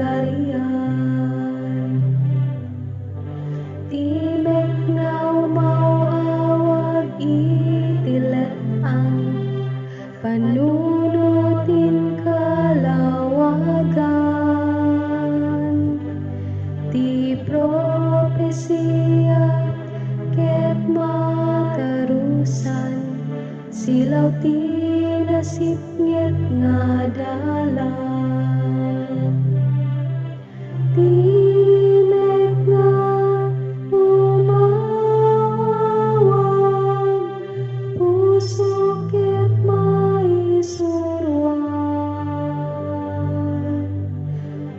pagarian. Timek nga umawawag itilet ang panunutin kalawagan. Ti propesya ket matarusan, silaw ti nasipnget nga dalan. Timek nga umawawag, puso ket maisurwan.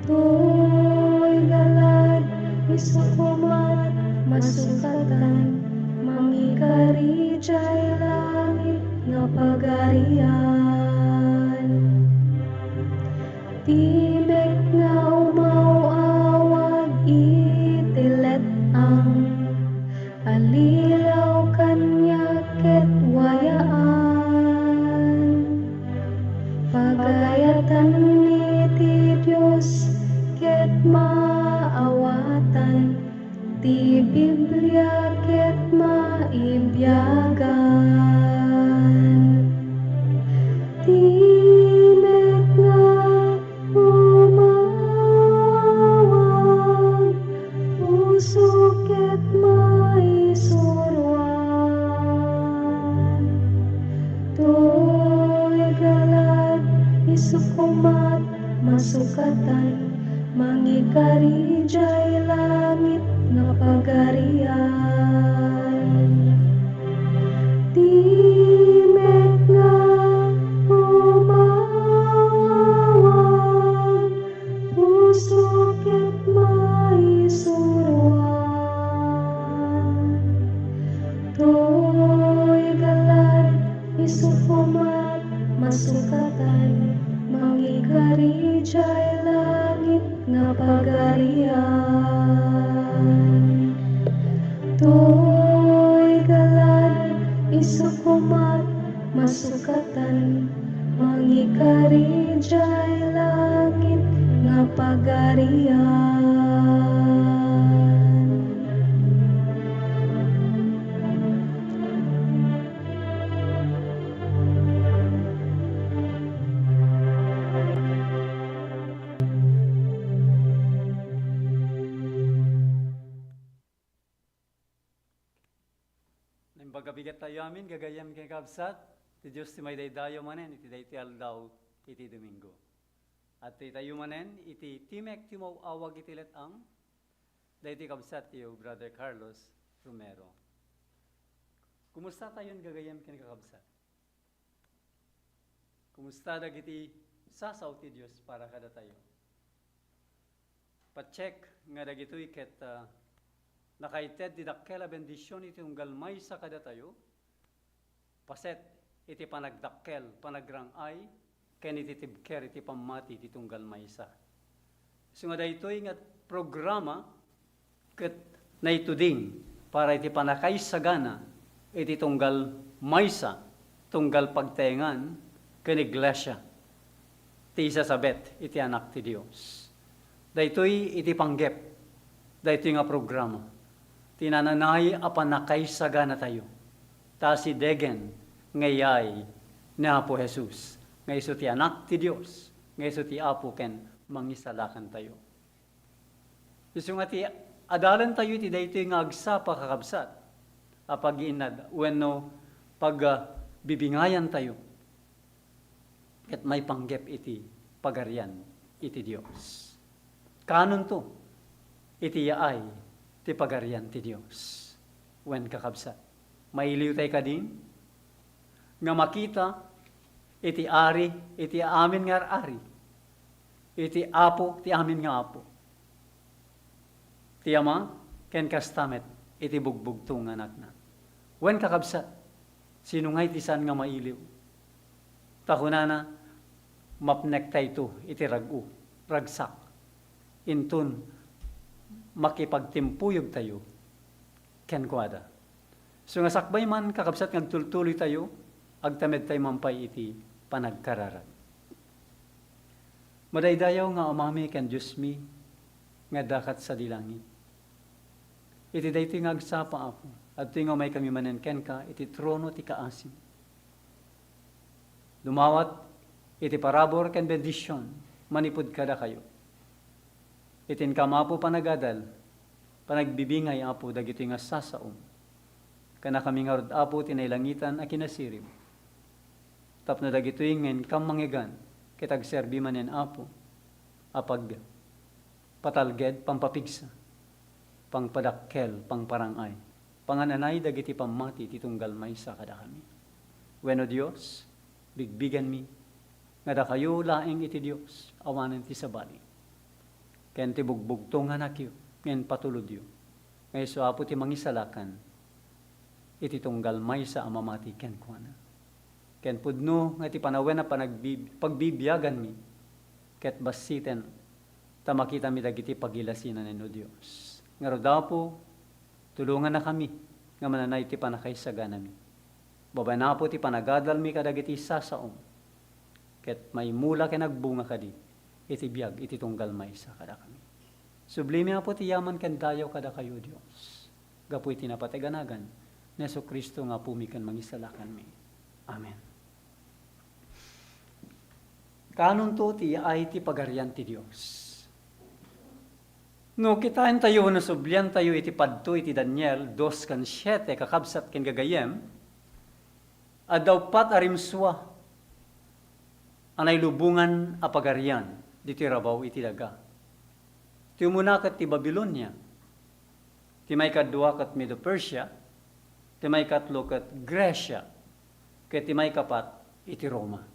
To'y galad, isukumat, masukatan, mangikari jay langit nga pagarian. Timek nga umawawag itilet ang alilaw kanya ket wayaan. Pagayatan ni ti Diyos ket maawatan, ti Biblia ket maibyagan. Timek nga umawawag, puso ket maisurwan. To'y galad, isukumat, masukatan, mangikari jay langit nga pagarian. Timek nga umawawag, puso ket maisurwan. To'y galad, isukumat, masukatan, mangikari jay langit nga pagarian. To'y galad, isukumat, masukatan, mangikari jay langit nga pagarian. Bagabigat tayo amin, gagayam kay kabsat, ti Diyos ti may daydayo manen, iti day ti aldaw, iti Domingo. At ti tayo manen, iti timek ti mo awag itilet ang, day ti kabsat tiyo, Brother Carlos Romero. Kumusta tayon gagayam kay kakabsat? Kumusta dagiti sasaw ti Diyos para kada tayo? Pa-check nga dagitoy ket nakaited di dakkela bendisyon iti unggal may sa kada tayo, paset iti panagdakkel, panagrangay, ken iti tibker iti pamati iti tunggal may sa. So nga daytoy nga programa ket naituding para iti panakaisagana iti tunggal maysa, tunggal pagtaengan ken iglesia ti isasabet iti anak ti Dios. Daytoy iti panggep, daytoy nga programa. Tinananay apanakaisagana tayo. Ta si degen ngayay ni Apo Jesus. Ngay iso ti anak ti Dios, ngay iso ti Apo ken mangisalakan tayo. Isu nga ti adalan tayo ti daytoy nga agsapa kakabsat. Apag-inad wenno pagbibingayan tayo. Ket may panggep iti pagarian iti Dios. Kanon to iti yaay ti pagarian ti Dios. Wen kakabsat. Mailiw tayo kadin, nga makita, iti ari, iti amin nga ari, iti apo, ti amin nga apo. Ti ama, ken kastamet, iti bugbugtong anak na. Wen kakabsat, sinungay ti san nga mailiw. Tahunana, mapnek tayo iti ragu, ragsak. Intun, makipagtimpuyog tayo, ken kuada. So nga sakbay man, kakabsat nga tultuloy tayo, agtamed tayo mampay iti panagkararan. Madaydayaw nga umami kan Diyos mi, nga dakat sa dilangit. Iti daytoy nga agsapa ako, at nga may kami manen ken ka, iti trono ti kaasim. Dumawat, iti parabor ken bendisyon, manipod kada kayo. Itin kamapo panagadal, panagbibingay apo, dagito nga sasaom. Kana kami nga rod apo, tinaylangitan a kinasirim. Tapno dagito ngin kam mangigan, kitag serbi manen apo, apag patalged, pampapigsa, pangpadakkel, pangparangay, pangananay dagiti pamati titunggal may sa kada kami. Wenno Dios, bigbigan mi, nga da kayo laeng iti Dios, awanan ti sabali. Ken ti bugbugto nga nakyo, ngem patulod yo. Ngay so apo ti mangisalakan, iti tunggal may sa amamati ken kuana. Ken pudno nga ti panawen na pagbibiyagan mi, ket basiten, tamakita mi dagiti pagilasinan no Dios. Nga daw po, tulungan na kami, nga mananay ti panakaisaga nami. Babay na po ti panagadal mi kadagiti sasaom, ket may mula ken nagbunga kadi, iti biyag, iti tunggal may sa kada kami. Sublime po ti yaman ken dayaw kada kayo Dios. Gapu iti napateganagan, na Yesu Kristo nga pumikan mangisalakan mi. Amen. Kanon to ti ay ti pagarian ti Dios. No kitain tayo na sublian tayo iti padto iti Daniel 2:7 kakabsat ken gagayem, adaw pat arimswa anay lubungan a pagarian diti rabaw iti daga. Ti umuna ket ti Babilonia, ti may kadua ket Medo Persia, ti may katlo ket Gresya, ket ti may kapat iti Roma.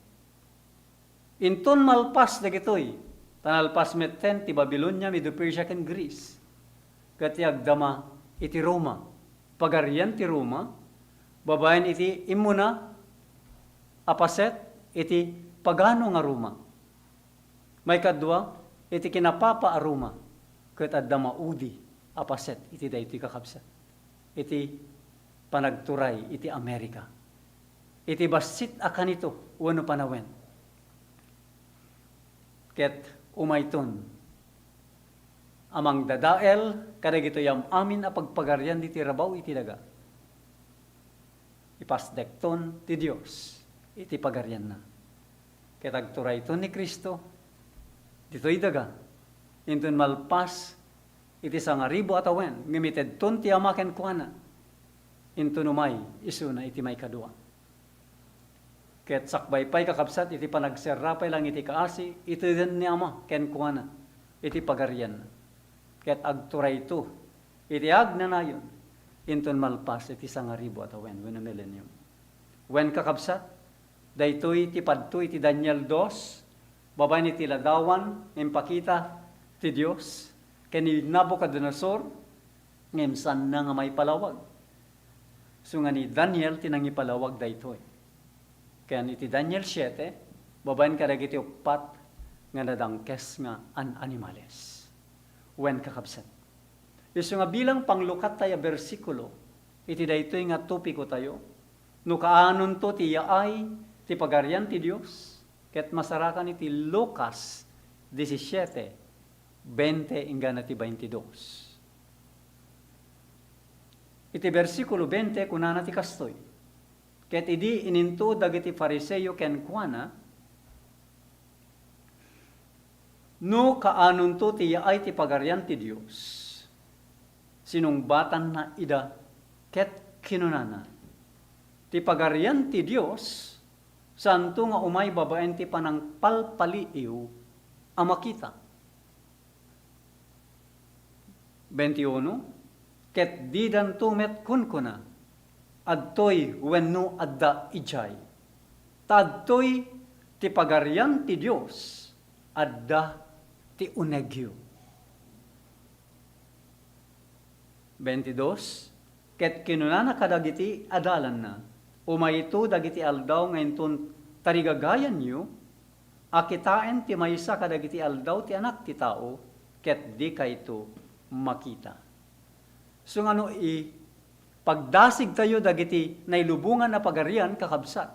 Inton malpas dagitoy, tanalpas metten ti Babilonia, Medo Persia ken Greece, ket ti agdama iti Roma. Pagarian ti Roma, babaen iti imuna apaset iti pagano nga Roma. May kadua iti kinapapa a Roma, ket adda maudi apaset iti daytoy kakabsat. Iti panagturay iti Amerika. Iti basit akan ito wenno panawen. Ket umayton amang dadael kadagito yam amin a pagpagarian iti rabaw iti daga. Ipasdekton ti Dios iti pagarian na. Ket agturay ton ni Kristo ditoy daga. Inton malpas iti 1,000 atawen ngimited ton ti ama ken kuana. Inton umay isuna iti may kadua. Ket sakbaypay kakabsat iti panagserrapay lang iti kaasi, iti din ni ama ken kuana iti pagarian. Ket agturay ito iti agnanayon inton malpas iti 1,000 atawen wenno millennium. Wen kakabsat daytoy ti padto iti Daniel 2, babay ni ti ladawan impakita ti Dios ken ni Nabucodonosor ngem san na nga may palawag. So nga ni Daniel tinangipalawag daytoy. Kaya iti Daniel 7, babaen kadagiti upat nga nadangkes nga animales. Wen kakabsat. Isu nga bilang panglukat tayo bersikulo, iti daytoy nga topiko tayo, no kaanon to ti yaay, ti pagarian ti Dios, ket masarakan iti Lucas 17, 20 inggan ti 22. Iti bersikulo 20 kunana ti kastoy. Ket idi ininto dagiti Fariseo ken kuana, no kaanon to ti yaay ti pagarian ti Dios. Sinungbatan na ida ket kinunana. Ti pagarian ti Dios santo nga umay babaen ti panang palpaliiw a makita. 21, ket didan tumet kunkuna, adtoy wenno adda ijay. Tadtoy ti pagarian ti Dios, adda ti unegyo. 22, ket kinunana kadagiti adalan na, umayto dagiti aldaw ngayon ton tarigagayan nyo, akitain ti maysa kadagiti aldaw ti anak ti tao, ket di kayto makita. So nga no pagdasig tayo dagiti nailubungan na pagarian kakabsat.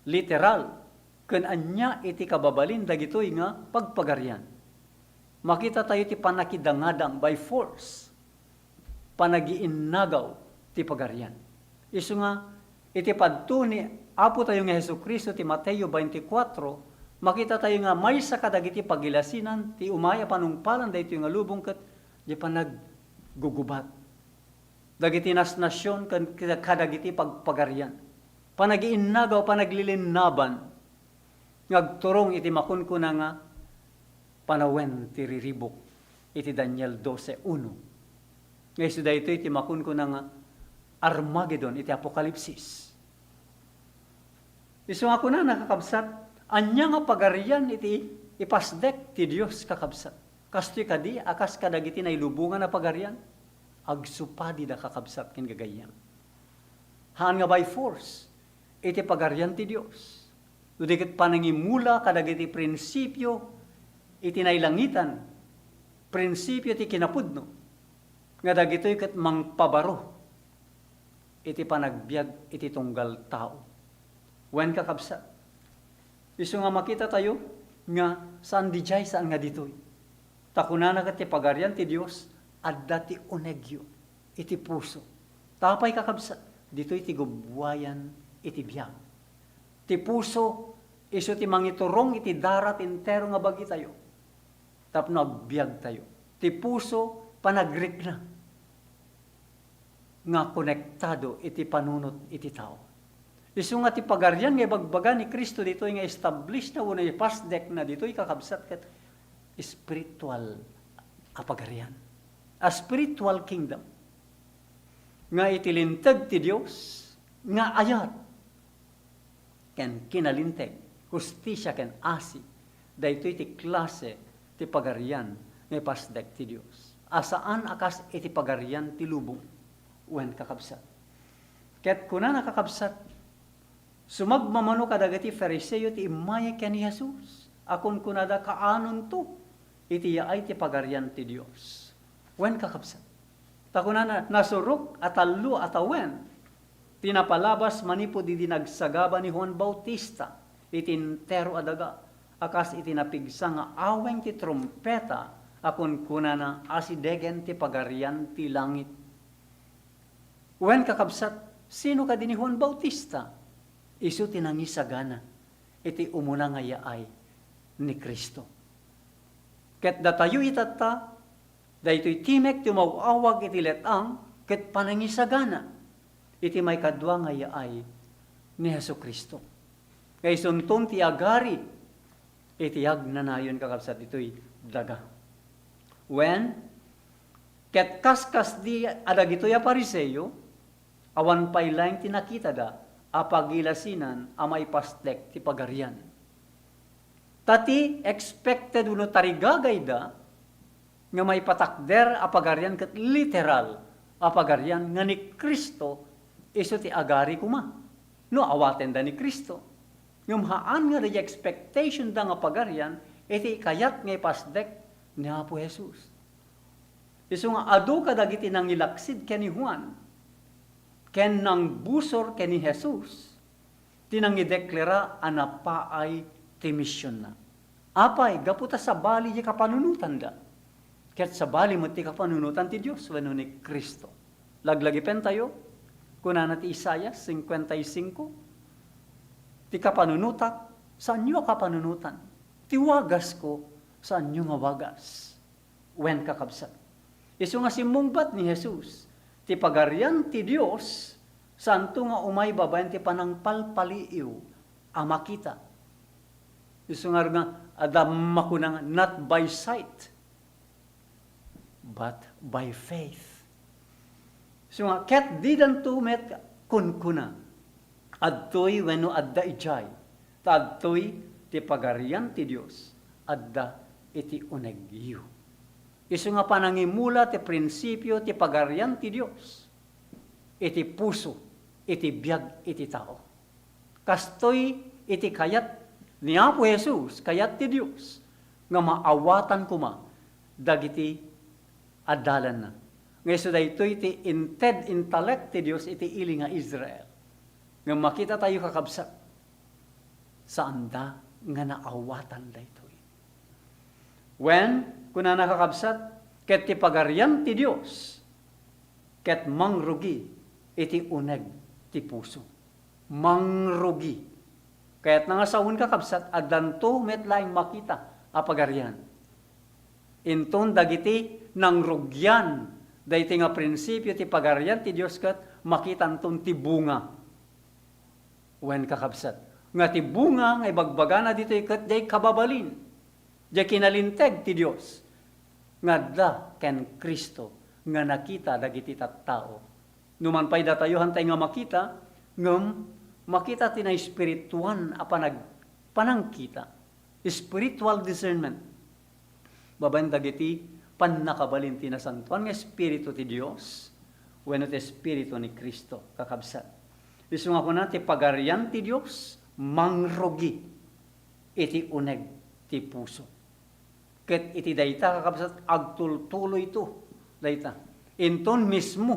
Literal, ken anya iti kababalin dagitoy nga pagpagarian. Makita tayo ti panakidangadang by force, panagiinnagaw ti pagarian. Isu nga, iti padto ni Apo tayo nga Hesukristo ti Mateo 24, makita tayo nga may sa kadagiti pagilasinan, ti umaya panungpalan dahito nga lubong kat, di panaggugubat. Dagiti nasnasyon kadagiti pagpagarian. Panagiinnagaw, panaglilinaban, ngagturong iti makunkuna nga, panawen ti riribok, iti Daniel 12:1. Ngayon so dahito iti makunkuna nga, Armageddon, iti Apokalipsis. Isu nga kuna nakakabsat, anya nga pagarian iti ipasdek ti Dios kakabsat. Kastoy kadi, akas kadagiti na ilubungan na pagarian, agsupadi da kakabsat kin gagayang. Haan nga by force, iti pagarian ti Dios. Udikit panangimula kadagiti prinsipyo, iti nailangitan, prinsipyo ti kinapudno, nga dagitoy ket mangpabaro, iti panagbiag iti tunggal tao. Wen kakabsat. Isu nga makita tayo nga saan di jay saan nga ditoy. Takunana ket ti pagarian ti Dios adda ti unegyo iti puso. Tapay kakabsat ditoy ti gubwayan iti biag. Ti puso isu ti mangiturong iti darat entero nga bagi tayo. Tapno agbiag tayo. Ti puso panagrikna nga konektado iti panunot iti tao. Isu nga ti pagarian nga bagbaga ni Kristo dito nga established na una ipasdek na dito kakabsat ket spiritual a pagarian. A spiritual kingdom. Nga itilintag ti Dios nga ayat ken kinalinteg hustisya ken asi daytoy ti klase ti pagarian nga ipasdek ti Dios. Asaan akas iti pagarian ti lubong wen kakabsat. Ket kuna nakakabsat sumagmamano kadagiti Fariseo ti imaya ken ni Jesus. Akon kunada kaanon to iti yaay ti pagarian ti Dios. Wen kakabsat. Takunana nasurok atallo atawen tinapalabas manipod iti nagsagaba ni Juan Bautista iti entero adaga akas iti napigsa nga aweng ti trompeta akon kunana asidegen ti pagarian ti langit. Wen kakabsat sino ka ni Juan Bautista? Isu tinangisagana iti umuna nga yaay ni Kristo. Ket datayo itata, daytoy timek tumawawag iti letang, ket panangisagana iti may kadwa nga yaay ni Hesu Kristo. Kay suntong ti agari, iti agnanayon kakabsat ito'y daga. When, ket kaskas di adagitoy a Pariseo, awan pay lang tinakita da, apagilasinan amay pastek ti pagarian. Tati expected uno tarigagay da nga may patakder apagarian ket literal apagarian nga ni Kristo isu ti agari kuma. No awaten da ni Kristo. Ngem haan nga di expectation da nga pagarian iti kayat nga pasdek ni Apo Jesus. Isu nga adu kadagiti nang ilaksid ken ni Juan ken nang busor ken ni Jesus, tinang ideklara anapaay ti misyon na. Apay, gaputa sa bali di kapanunutan da. Ket sa bali mo ti kapanunutan ti Diyos, wano ni Kristo. Laglagipen tayo, kunana ti Isaiah 55, ti kapanunutak, saan nyo kapanunutan? Ti wagas ko, saan nyo nga wagas? Wen kakabsat. Isu nga simbungbat ni Jesus, ti pagarian ti Dios santo nga umay babayan ti panangpalpaliiw amakita. Isu nga adam makunang not by sight but by faith. Isu nga ket didan to met kunkuna adtoy wenno adda ijay ta adtoy ti pagarian ti Dios adda iti unegyo. Isu nga panangimula ti prinsipyo ti pagarian ti Dios. Iti puso, iti biag iti tao. Kastoy iti kayat ni Apo Jesus, kayat ti Dios nga maawatan kuma dagiti adalan na. Ngayon so daytoy iti intellect ti Dios iti ili nga Israel. Nga makita tayo kakabsat saan da nga naawatan daytoy. When, kuna nakakabsat, ket ti pagaryan ti Dios, ket mangrugi, iti uneg ti puso. Mangrugi. Kaya't nangasawon kakabsat, addanto met laing makita, a pagaryan. Inton dagiti nang rugyan, dayti nga prinsipyo ti pagaryan ti Dios ket makitan ton ti bunga. Wen kakabsat. Nga ti bunga nga ibagbagana dito ket day kababalin. Day kinalinteg ti Dios. Nga da ken Kristo nga nakita dagiti tattao. Numan pay datayuhan tay nga makita, ngem makita ti na espirituan a panangkita. Spiritual discernment. Babaen dagiti pannakabalin ti nasantuan nga espiritu ti Dios wenno ti espiritu ni Kristo kakabsat. Isu nga kuna ti pagaryan ti Dios mangrugi iti uneg ti puso. Ket iti dayta kakabsat agtultuloy ito dayta. Inton mismo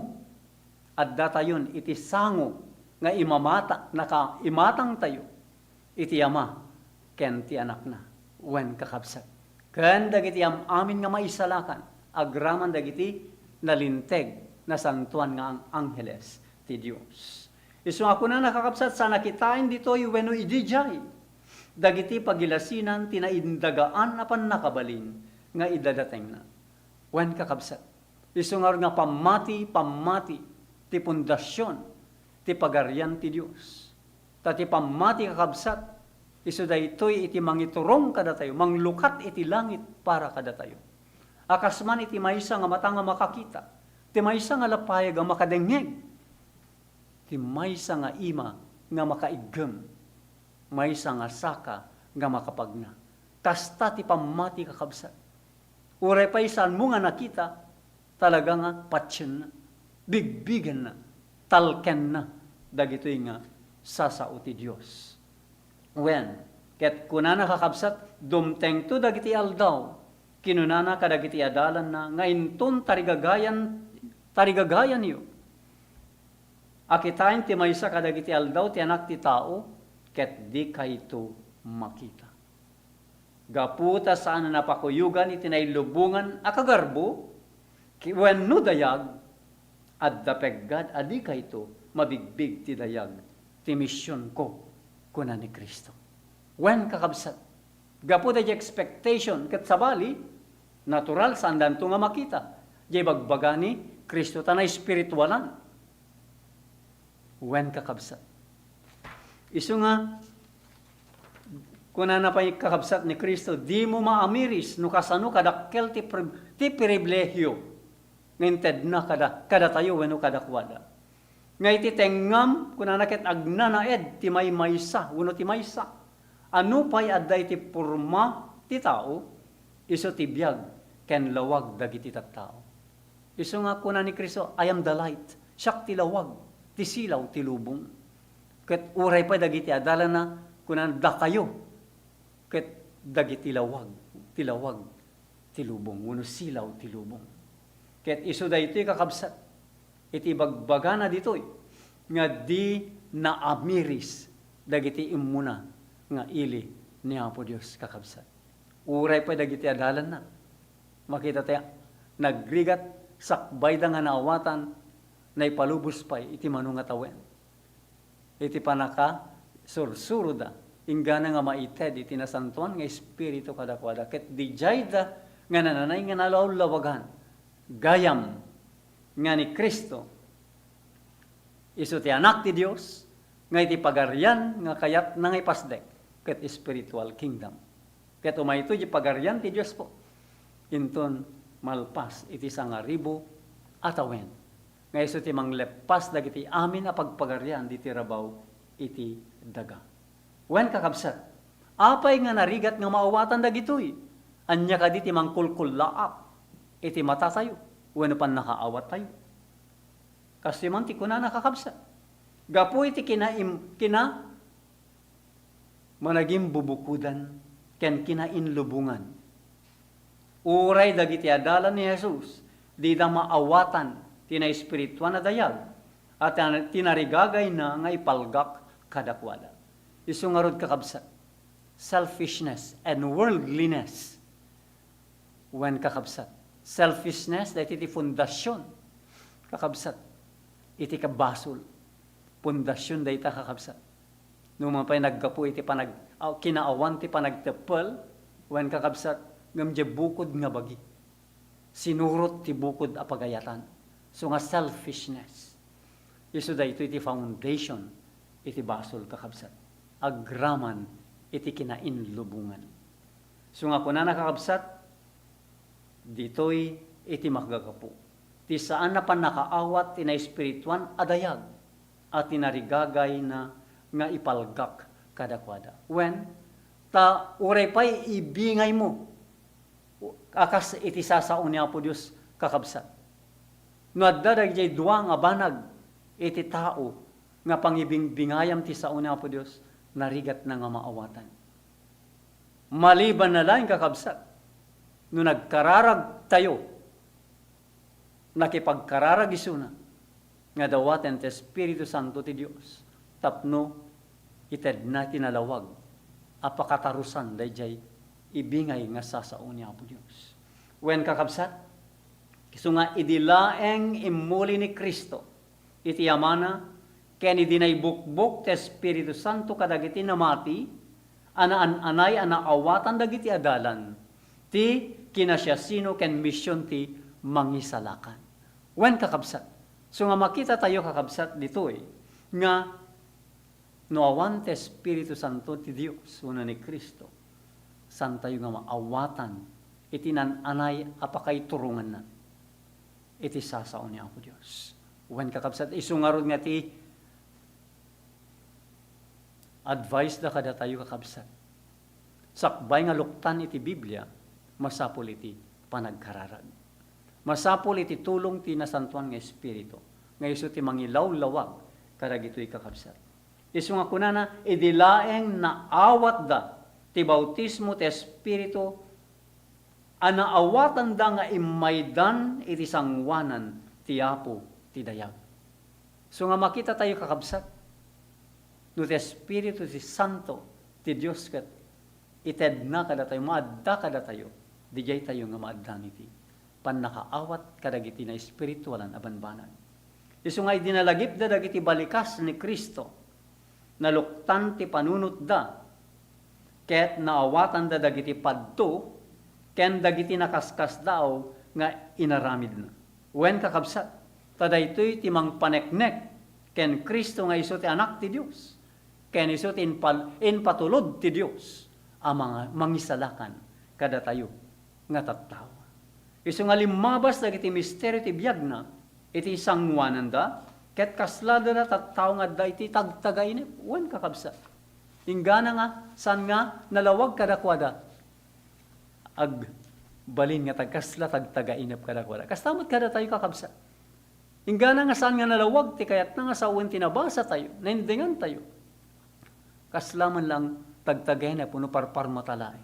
adda tayon iti sango nga imamata nakaimatang tayo iti ama ken ti anak na wen kakabsat. Ken dagiti amin nga maisalakan agraman dagiti nalinteg na santuan nga ang angheles ti Dios. Isu ako na nakakabsat sa nakitain ditoy wenno idijay dagiti pagilasinan tinaindagaan na pannakabalin nga idadateng na. Wen kakabsat. Isu nga pamati ti pundasyon ti pagaryan ti Dios. Tati pamati kakabsat isu daytoy iti mangiturong kadatayo, manglukat iti langit para kadatayo. Akasman iti maysa nga mata nga makakita, ti maysa nga lapayag nga makadengeg, ti maysa nga ima nga makaiggem, maysa nga saka nga makapagna. Kasta ti pamati kakabsat. Uray pay saan mo nga nakita, talaga nga patsyen na, bigbigan na, talken na, dagitoy nga sasao ti Dios. When, ket kunana kakabsat, dumteng to dagiti aldaw, kinunana kadagiti adalan na, ngayon tarigagayan niyo. Akitain ti maysa kadagiti aldaw, ti anak ti tao, ket di kayto makita. Gaputa saan na napakuyugan, itinailubungan, akagarbo, when no dayag, at dapeggad, adi kayto, mabigbig ti dayag, ti misyon ko, kuna ni Kristo. When kakabsat, gapu da expectation, kat sabali, natural saan danto nga makita. Di bagbaga ni Kristo, tanay spiritualan. When kakabsat. Isu nga, kuna na pa'y kakabsat ni Kristo, di mo maamiris, no kasano kadakkel ti pribilehyo, nginted na kada tayo, weno kadakwada. Ngay ti tengam, kuna nakit agnanaed, ti may maysa, uno ti maysa. Ano pa'y aday ti purma ti tao, iso ti biyag, ken lawag dagiti tattao. Iso nga kuna ni Kristo, I am the light, siyak ti lawag, ti silaw, ti lubong. Ket uray pa dagiti adala na, kuna da kayo, ket dagiti lawag, ti lubong, uno silaw, ti lubong. Ket iso da ito'y kakabsat, iti bagbaga na ditoy nga di naamiris dagiti imuna nga ili ni Apo Dios kakabsat. Uray pa dagiti adalan na. Makita tayo, nagrigat sakbay da nga naawatan na ipalubos pa iti manunga tawen. Iti panaka sursuro da ingana nga maited iti nasantuan nga espiritu kadakwada. Ket dijay da nga nananay nga nalawlawagan gayam nga ni Kristo, iso ti anak ti Dios, nga iti pagaryan nga kayat nang ipasdek, ket spiritual kingdom. Ket umayto di pagaryan ti Dios po, inton malpas iti 1,000 atawen. Nga iso ti manglepas dagiti amin a pagpagaryan di ti rabaw iti daga. Wen kakabsat, apay nga narigat nga maawatan dagitoy, anya kadi ti mangkulkullaak, iti mata tayo, wano pan nakaawat tayo. Kasi man ti kuna nakakabsa. Gapu iti kina managing bubukudan, ken kinainlubungan. Uray dagiti adalan ni Jesus, di da maawatan, tina espirituan na dayag, at tinarigagay na nga ipalgak kadakwada. Isu nga rod kakabsa, selfishness and worldliness. When kakabsat. Selfishness, dahil iti fundasyon. Kakabsat. Iti kabasol. Pundasyon dahil kakabsat. Nung mga pa naggapu, iti kinaawan ti panagtepel, when kakabsat, ngam di bukod nga bagi. Sinurot ti bukod a pagayatan. So nga selfishness. Isu da ito iti foundation, iti basol kakabsat. Agraman, iti kinainlubungan. So nga kuna nakakabsat, dito'y iti makgagapu. Ti saan na pa nakaawat, tina espirituan adayag, at tinarigagay na nga ipalgak kadakwada. When, ta uray pa'y ibingay mo, akas iti sasaon niya po Diyos kakabsat. No addadag jay duwa nga banag, iti tao, nga pangibingbingayam ti saon niya po Diyos, narigat na nga maawatan. Maliban na lang kakabsat, no nagkararag tayo, nakipagkararag isuna, nga dawaten ti Espiritu Santo ti Dios, tapno ited na tinalawag, apakatarusan dayjay ibingay nga sasaon niya po Dios. When kakabsat, kiso nga idilaeng imuli ni Kristo, iti amana, ken idinay bukbok ti Espiritu Santo kadagiti namati, anay anaawatan dagiti adalan, ti kinasyasino ken misyon ti mangisalakan. When kakabsat. So nga makita tayo kakabsat dito nga noawan ti Espiritu Santo ti Dios, una ni Kristo, san tayo nga maawatan, iti nananay apakay turungan na, iti sasaon niya ako Diyos. When kakabsat, isungarod nga ti advice da kada tayo kakabsat. Sakbay nga luktan iti Biblia, masapul iti panagkararag. Masapul iti tulong ti nasantuan nga Espiritu. Nga iso ti mangilaw-lawag karagito'y kakabsat. Iso nga kunana, idilaeng naawat da ti bautismo ti Espiritu, anaawatan da nga imaydan iti sangwanan ti Apo ti dayag. So nga makita tayo kakabsat, no ti Espiritu ti Santo ti Diyos kat ited na kada tayo, maadda kada tayo, dijay tayo nga maaddan iti panakaawat kadagiti na espiritualan abanbanan. Isu nga dinalagip da dagiti balikas ni Kristo, naluktan ti panunot da, ket naawatan da dagiti padto, ken dagiti nakaskas daw nga inaramid na. Wen kakabsat, tadaytoy ti mangpaneknek, ken Kristo nga iso ti anak ti Dios, ken iso ti inpatulod ti Dios, ang mga mangisalakan kada tayo nga tattawa. Isu nga limabas dagiti misteryo ti biyag na, iti sangwanan da, ket kaslada na tattawa nga da iti tagtagainip, wen kakabsat. Ingana nga, san nga nalawag kadakwada, ag balin nga tagkasla tagtagainip kadakwada. Kastamot kada tayo kakabsat. Ingana nga san nga nalawag, ti kayat na nga sa uwan tinabasa tayo, naindingan tayo. Kaslaman lang tagtagainip, puno parpar matalay.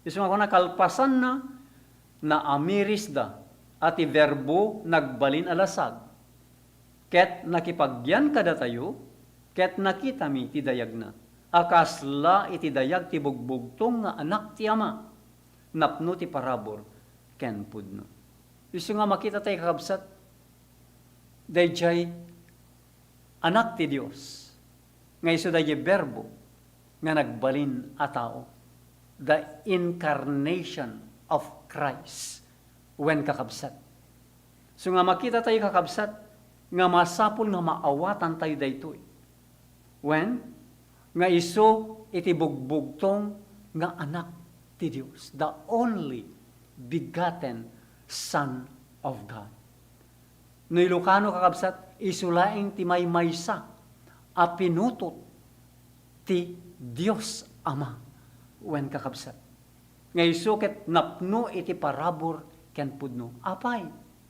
Isu nga kuna kalpasan na amiris da, ati verbo nagbalin alasag. Ket nakipagyan kada tayo, ket nakita mi ti dayag na. Akasla iti dayag ti bugbugtong nga anak ti ama, napno ti parabor, ken pudno. Isu nga makita tayo kakabsat, dayjay anak ti Dios, nga isu dayjay verbo, nga nagbalin a tao. The incarnation of Christ when kakabsat. So nga makita tayo kakabsat, nga masapul nga maawatan tayo daytoy. When? Nga iso iti bugbugtong nga anak ti Dios, the only begotten Son of God. No Ilocano kakabsat, isulaing ti maymaysa, a pinutot ti Dios Ama, when kakabsat. Nga isuket napno iti parabor ken pudno. Apay,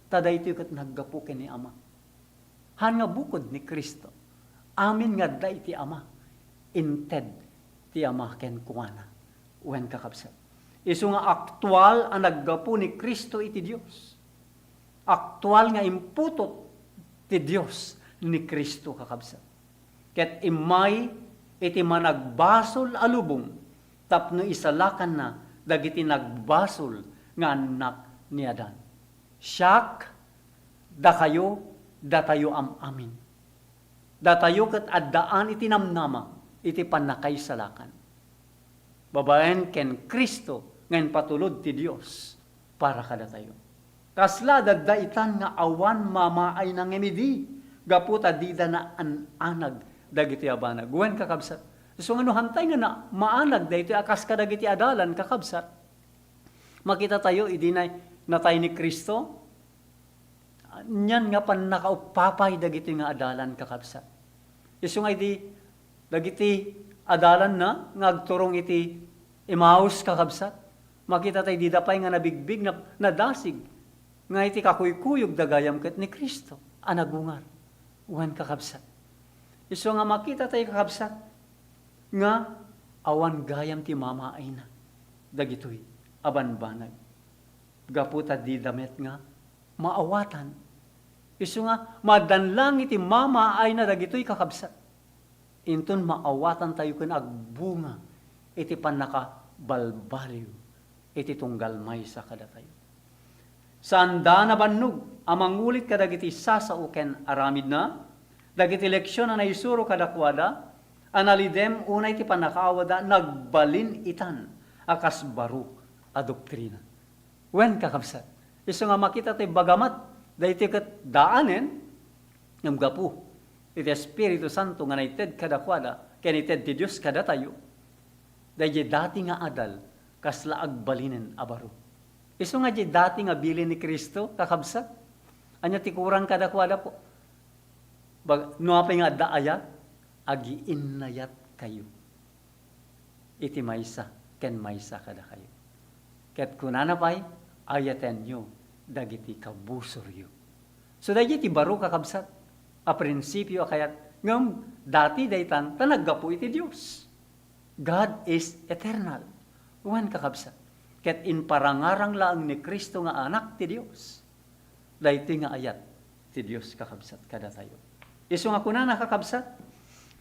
taday ito kat naggapu ken ni Ama. Han nga bukod ni Kristo. Amin nga da iti Ama. Inted ti Ama ken kuana. When kakabsat. Isu nga aktual ang naggapu ni Kristo iti Dios. Aktual nga imputot ti Dios ni Kristo kakabsat. Ket imay iti managbasol alubong, tapno isalakan na dagiti nagbasol nga anak ni Adan. Siak, da tayo amin. Da tayo kat addaan iti namnama, iti panakay salakan. Babaen ken Kristo, ngayon patulod ti Dios para kada tayo. Kasla daddaitan nga awan mamaay nang emidi, gaputa dida na anag dagiti abanag. Wen kakabsat. So ano hantay nga na maanag dahito akas ka dagiti adalan kakabsat. Makita tayo idinay natay ni Kristo. Nyan nga pan nakaupapay dagiti nga adalan kakabsat. Isu nga di dagiti adalan na ngagturong iti Emmaus kakabsat. Makita tayo di dapay nga nabigbig na nadasig. Nga iti kakuykuyog dagayam ket ni Kristo. Anagungar. Wan kakabsat. Isu nga makita tayo kakabsat. Nga awan gayam ti mamaay na. Dagitoy. Abanbanag. Gaputa di damet nga maawatan. Isu nga madanlang iti mamaay na dagitoy kakabsat. Inton maawatan tayo kun agbunga iti panakabalbaliw iti tunggal may sa kada tayo. Sanda na bannog amangulit kadagiti sasauken aramid na dagiti leksyon na naisuro kadakwada analidem unay ti panakaawada nagbalin itan akas baro a doktrina. Wen kakabsat. Isu nga makita tayo bagamat dayti ket daanen ngem gapu iti Espiritu Santo nga naited kadakwada ken ited ti Dios kada tayo. Dayti dati nga adal kasla agbalinen a baro. Isu nga di dati nga bilin ni Kristo kakabsat. Anya ti kurang kadakwada po. Nuapay nga daayat agiinnayat kayo. Iti maysa ken maysa kada kayo. Ket kunana pay ayaten nyo dagiti kabusoryo. So dagiti baro kakabsat a prinsipyo kayat ngem dati daytan tanaggapu iti Dios. God is eternal. Wan kakabsat. Ket in parangarang laang ni Kristo nga anak ti Dios. Dayti nga ayat ti Dios kakabsat kada tayo. Isu nga kunana kakabsat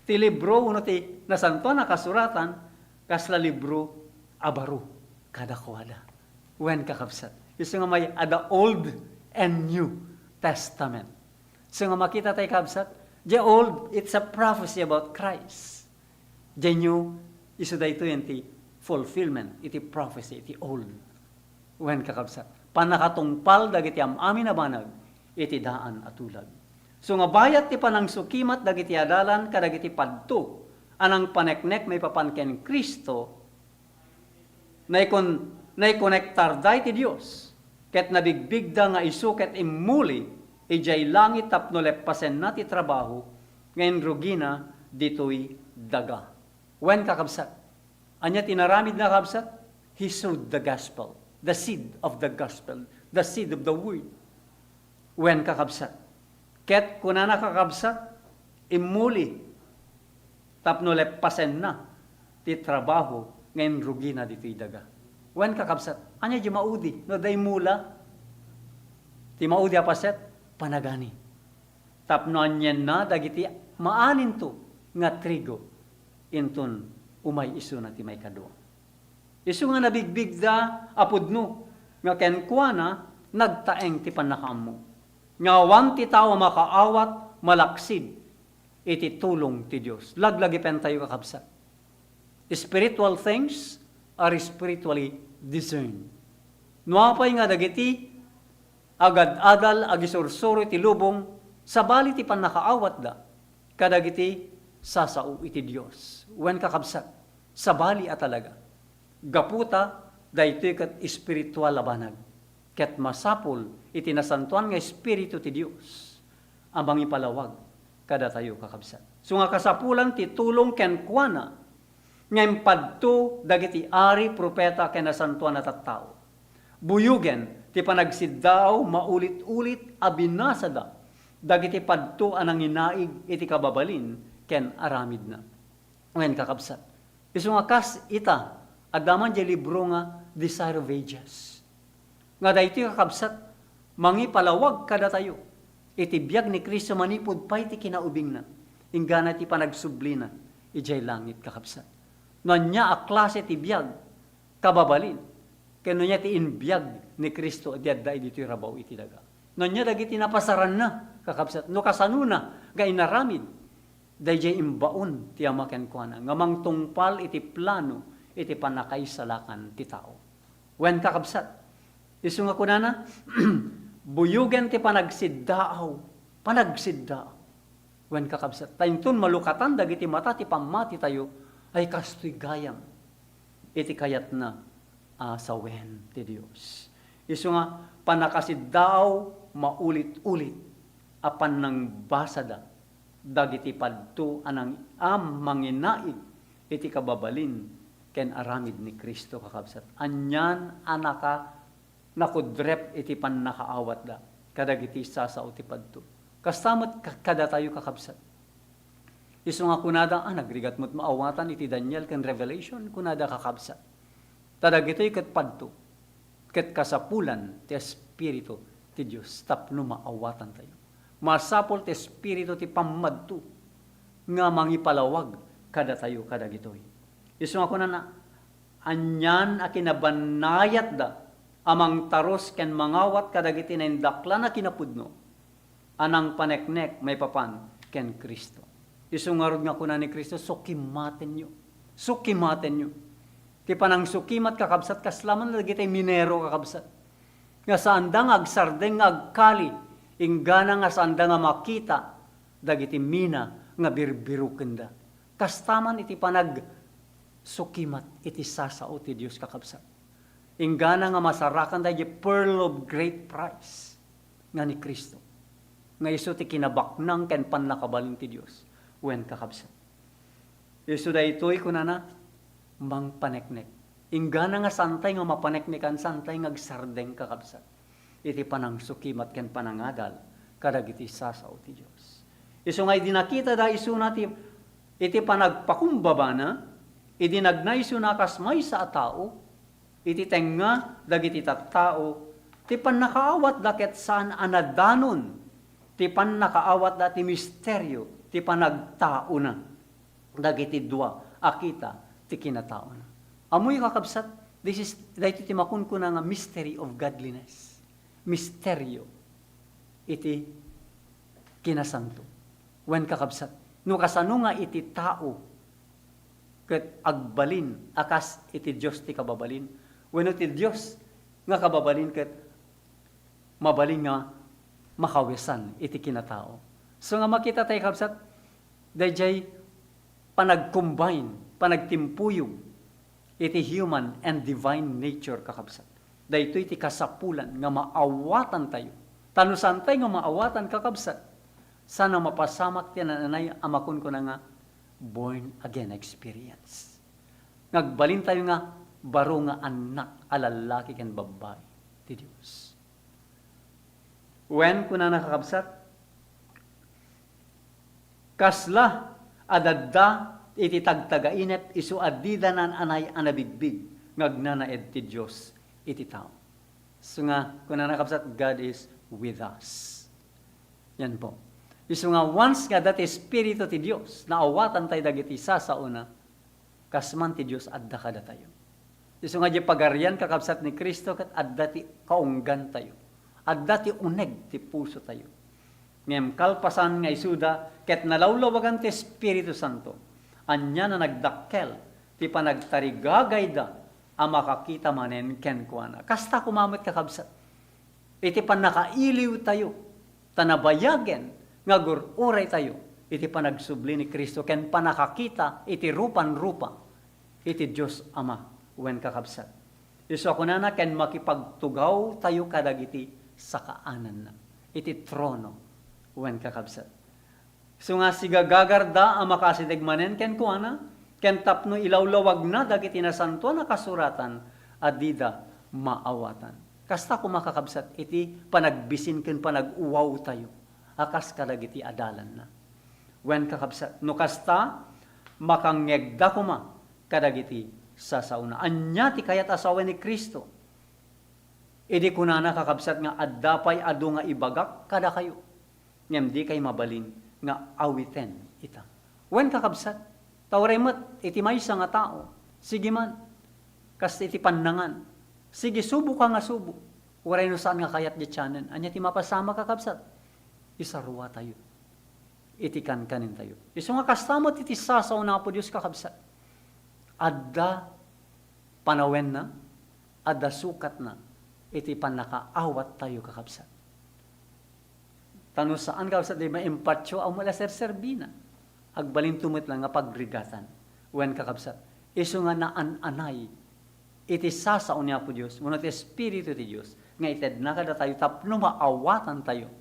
ti libro uno ti nasanto na kasuratan kasla libro abaro kada kwada. Wen kakabsat. Isu nga may ada Old and New Testament. So nga makita tayo kakabsat, the old it's a prophecy about Christ. The new isu dayto iti fulfillment, iti prophecy, iti old. Wen kakabsat. Panakatungpal dagiti amin na banag, iti daan atulag. So nga bayat ti panang sukimat dagiti adalan kadagiti padto, anang paneknek may papanken Kristo, naikonektar day ti Dios, ket nabigbigda nga isu ket immuli, ijay langit tapno leppasen na ti trabaho, ngayon rugina ditoy daga. Wen kakabsat. Anya tinaramid na kakabsat, he sowed the gospel, the seed of the gospel, the seed of the word. Wen kakabsat. Ket kunana kakabsat, imuli, tapno leppasen na, ti trabaho, ngayon rugi na dito'y daga. Wen kakabsat, anya di maudi, no day mula, ti maudi apaset, panagani. Tapno anyan na, dagiti maanin to, nga trigo, inton, umay isu na ti may kadwa. Isu nga nabigbigda apudno nga kenkwana nagtaeng ti panakaammo. Nga wan ti tao makaawat malaksid iti tulong ti Dios. Laglagi pen tayo kakabsat. Spiritual things are spiritually discerned. Nuapay nga dagiti agad-adal agisursuro ti lubong sabali ti panakaawat da kadagiti sasao iti Dios. Wen kakabsat, sabali at talaga. Gaputa, daytoy kat espiritual labanag. Ket masapul, iti nasantuan nga espiritu ti Dios. Amang ipalawag, kada tayo kakabsat. So nga kasapulan, ti tulong ken kuana, ngayon padto, dagiti ari, propeta, ken nasantuan at tao. Buyugen, ti panagsiddaw, maulit-ulit, abinasada, dagiti padto anang inaig, iti kababalin, ken aramid na. Ngayon kakabsat. Isu nga kas ita, adaman di libro nga Desire of Ages. Nga dahito kakabsat, mangi palawag kada tayo. Iti biyag ni Kristo manipod pa iti kinaubing na. Ingana ti panagsubli na, ijay langit kakabsat. No niya a klase ti biyag, kababalin. Kano niya ti inbiyag ni Kristo, diadda dito rabaw iti daga. No niya dagiti napasaran na, kakabsat. No kasano na, ga inaramid. Dayjay imbaon ti amaken ko na. Ngamang tungpal iti plano, iti panakaisalakan ti tao. Wen kakabsat. Isu nga kunana, buyugen ti panagsiddaaw. Panagsiddaaw. Wen kakabsat. Tayntun malukatan dagiti mata ti pamati tayo ay kastoy gayam. Iti kayat na sawen ti Dios. Isu nga panakasiddaw maulit-ulit apan nang basada dagiti padto anang manginaig iti kababalin ken aramid ni Kristo kakabsat. Anyan anaka nakudrep iti pannakaawat da kadagiti sasao ti padto. Kastamat kada tayo kakabsat. Isu nga kunada nagrigat mo't maawatan iti Daniel ken Revelation kunada kakabsat. Tadagitoy ket padto ket kasapulan ti Espiritu ti Dios tapno maawatan tayo. Masapol ti Espiritu ti pammadto nga mangipalawag kada tayo kadagitoy. Isu nga kunana anyan a kinabanayat da amang taros ken mangawat kadagiti naindakla na kinapudno. Anang paneknek may papan ken Kristo. Isungarod nga kuna ni Kristo, sukimaten nyo. Sukimaten nyo. Ti panang sukimat kakabsat, kaslaman na dagiti minero kakabsat. Nga saan da nga agsardeng nga agkali, inggana nga saan da nga makita, dagiti mina nga birbiruken da. Kastaman iti panag sukimat, iti sasao ti Diyos kakabsat. Inggana nga masarakan da, pearl of great price nga ni Kristo. Nga iso ti kinabaknang ken panlakabalin ti Dios wen kakabsat. Iso da itoy kunana mang paneknek. Inggana nga santay nga mapaneknekan santay nga agsardeng kakabsat. Iti panang sukimat ken panangadal kadagiti sasao ti Dios. Iso nga idinakita da iso nati iti panagpakumbaba na iti nagnaiso na kasmay sa tao iti tenga dagiti tattao ti pannakaawat daket saan anadanon ti pannakaawat da ti misteryo, ti panagtao na, dagiti dua, akita, ti kinatao na. Amoy kakabsat, dahito ti makun ko na nga mystery of godliness. Misteryo, iti kinasanto. Wen kakabsat, no kasano nga iti tao, ket agbalin, akas iti Diyos ti kababalin. Wen iti Diyos nga kababalin, ket mabalin nga makawesan iti kinatao. So nga makita tayo kabsat, dayjay panag-combine, panagtimpuyog iti human and divine nature kakabsat. Dayto iti kasapulan nga maawatan tayo. Tanusan tayo nga maawatan kakabsat. Sana mapasamak ti nanay amakon ko na nga born again experience. Ngagbalin tayo nga baro nga anak alalaki ken babae ti Dios. When kuna nakakabsat, kasla adadda iti tagtagainep isu addidanan anay anabigbig ngagnanaed ti Dios iti tao. So nga kuna nakakabsat, God is with us. Yan po. Isu nga once nga dati Espiritu ti Dios naawatan tayo dagiti sasauna kasman ti Dios adda kada tayo. Isu nga di pagarian kakabsat ni Kristo ket adda ti kaunggan tayo. At dati uneg ti puso tayo. Ngem kalpasan nga isuda, ket nalawlawagan ti Espiritu Santo. Anya na nagdakkel, ti panagtarigagay da, makakita manen ken kuana. Kasta kumamit kakabsat. Iti panakailiw tayo, tanabayagen, nga gururay tayo. Iti panagsubli ni Kristo, ken panakakita, iti rupan-rupa, iti Diyos Ama, wen kakabsat. Isu ako na ken makipagtugaw tayo kadagiti sa kaanan na. Iti trono, wen kakabsat. So nga sigagagarda ang makasidegmanen ken kuana, ken tapno ilawlawag na dagiti nasanto na kasuratan, adida maawatan. Kasta ko makakabsat, iti panagbisin ken panag-uwaw tayo, akas kadagiti adalan na. Wen kakabsat, no kasta, makangegda kuma kadagiti sasauna. Anya ti kayat asawa ni Kristo, idi kunana kakabsat nga addapay adu nga ibagak kada kayo. Ngem di kay mabalin nga awiten ita. Wen kakabsat, Tawremat, iti maysa nga tao. Sige man, kas iti pannangan. Sige, subo ka nga subo. Waray no saan nga kayat di tiyanan. Anya ti mapasama kakabsat. Isarwa tayo. Iti kankanin tayo. Iso nga kastamot iti sasaw na po Diyos kakabsat. Adda panawen na, adda sukat na, iti panakaawat tayo kakabsat. Tano saan kakabsat, di ma-impartyo, ang mula ser-serbina. Agbalin tumit lang nga pagrigatan. Wen kakabsat. Iso nga naan-anay, iti sasaw niya po Diyos, muna ti Espiritu ti Diyos, nga ited na kada tayo, tapno maawatan tayo,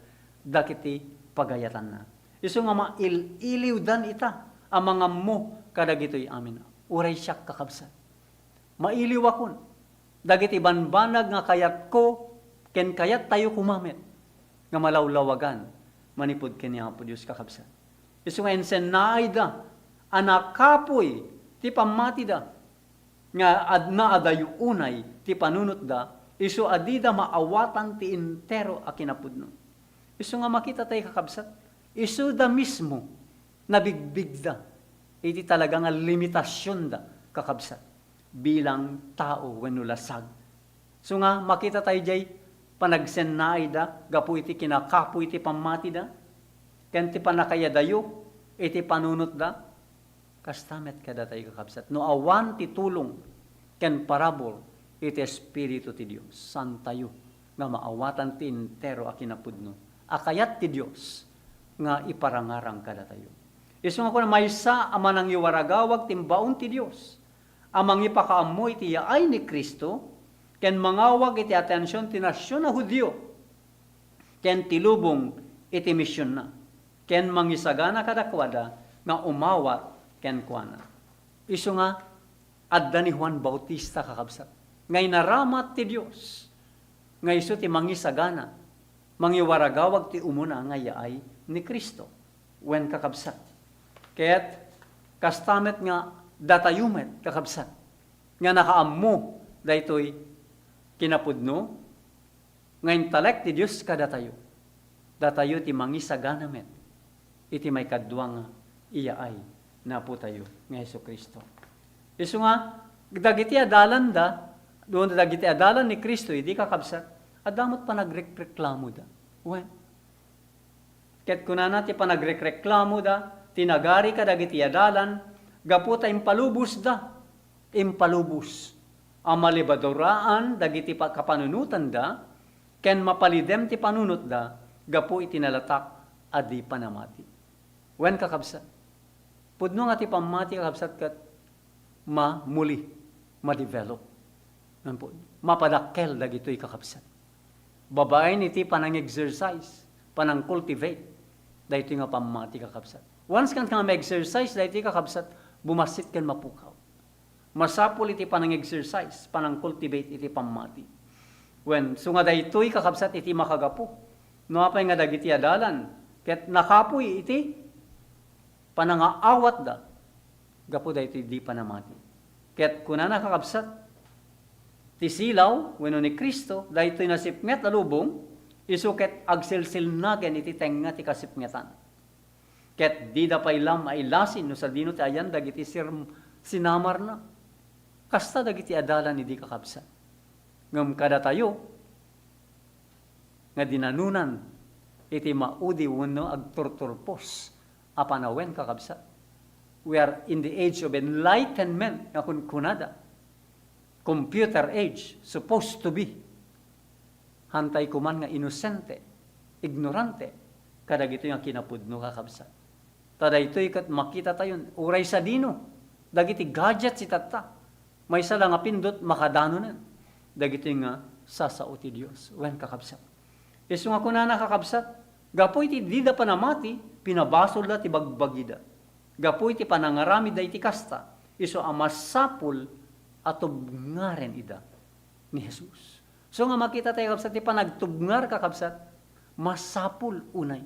dakiti pagayatan na. Iso nga mail-iliw dan ita, ang mga mo, kadagito'y amin. Uray siyak kakabsat. Mailiw akon. Dagiti banbanag nga kayat ko, ken kayat tayo kumamit, nga malawlawagan, manipod kenya po Diyos kakabsat. Iso nga ensenay da, anak kapoy, ti pamati da, nga adna adayo unay, ti panunot da, iso adida maawatan ti intero a kinapudno. Iso nga makita tayo kakabsat, iso da mismo, nabigbig da, iti talaga nga limitasyon da kakabsat, bilang tao wenno lasag. So nga makita tayo jay, panagsennaay da, gapu iti kinakapo iti pamati da, ken ti panakayadayo, iti panunot da, kastamet kada tayo kakabsat. No awan ti tulong, ken parabol, iti Espiritu ti Diyos. San tayo, nga maawatan ti intero a kinapudno. Akayat ti Diyos, nga iparangarang kada tayo. Iso nga ko na maysa, amanang iwaragawag timbaon ti Diyos. Amang ipakaamoy ti yaay ni Kristo, ken mangawag iti atensyon ti nasyon na Hudyo, ken tilubong iti misyon na, ken mangisagana kadakwada, nga umawat ken kuana. Iso nga, adda ni Juan Bautista kakabsat. Ngay naramat ti Diyos. Ngay iso ti mangisagana. Mangiwaragawag ti umuna nga yaay ni Kristo. Wen kakabsat. Kaya't kastamet nga datayumet kakabsat. Nga nakaammo daytoy kinapudno. Nga intelect ti Diyos kadatayo. Datayo ti mangisagana met. Iti may kadwa nga iyaay na po tayo ng Yesu Kristo. Iso nga, dagiti adalan da, doon dagiti adalan ni Kristo, hindi kakabsat, adamot pa nagreklamo da. When? Ket kunana ti pa nagreklamo da, tinagari ka dagiti adalan, gaputa impalubos da, impalubos. Ang malibadoraan, dagiti pa kapanunutan da, ken mapalidem ti panunot da, gapu itinalatak, adi panamati. When kakabsat? Pudno nga ti pamati kakabsat kat muli, ma-develop. Mapadakkel dagito'y kakabsat. Babae niti panang exercise, panang cultivate, dahito nga pamati kakabsat. Once kan nga ma-exercise, dahito kakabsat, bumasit kan mapukaw. Masapul iti panang exercise, panang cultivate iti pamati. When, so nga dahito'y kakabsat iti makagapo. Nuapay nga dagiti adalan, ket nakapoy iti panangaawat da, gapo da ito di panamati. Kaya't kuna nakakabsat, ti silaw, weno ni Kristo, da ito'y nasipnget alubong, isuket agsilsil nagen iti tenga ti kasipngetan. Kaya't di da pa ilam mailasin, no sa dino ti ayan, dagiti sinamar na. Kasta dagiti adalan ni di kakabsat. Ngam kada tayo, nga dinanunan, iti maudi wano agturturpos, apanawen kakabsat. We are in the age of enlightenment, nga kunada. Computer age, supposed to be. Hantay kuman nga inosente, ignorante, kadagito yung kinapudno kakabsat. Tada ito'y kat makita tayo, uray sa dino, dagiti gadget si tata, may sala nga pindot, makadano na. Dagito yung nga sasao ti Diyos, wen kakabsat. Iso nga kunana kakabsat, gapoy ti dida panamati, pinabasol da ti bagbagida. Gapoy ti panangarami da iti kasta, iso amasapul atubngaren ida ni Jesus. So nga makita tayo kakabsat, ti panagtubngar kakabsat, masapul unay.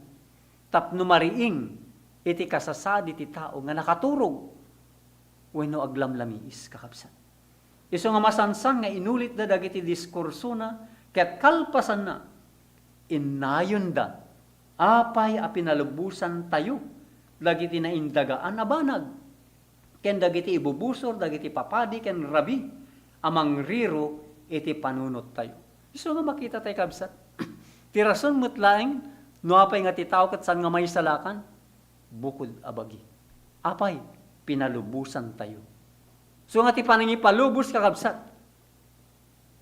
Tapno mariing, iti kasasadi ti tao nga nakaturog, wenno aglamlamiis kakabsat. Iso nga masansang nga inulit da dagiti diskurso na, ket kalpasan na, inayon da, apay a pinalubusan tayo, lagi tinaindagaan na banag. ken dagiti ibubusor, dagiti papadi, ken rabi, amang riro, iti panunot tayo. So nga makita tayo kabsat. Ti rason met laeng, no apay nga ti tao ket saan nga may salakan, bukod abagi. Apay, pinalubusan tayo. So nga ti panangipalubos kakabsat,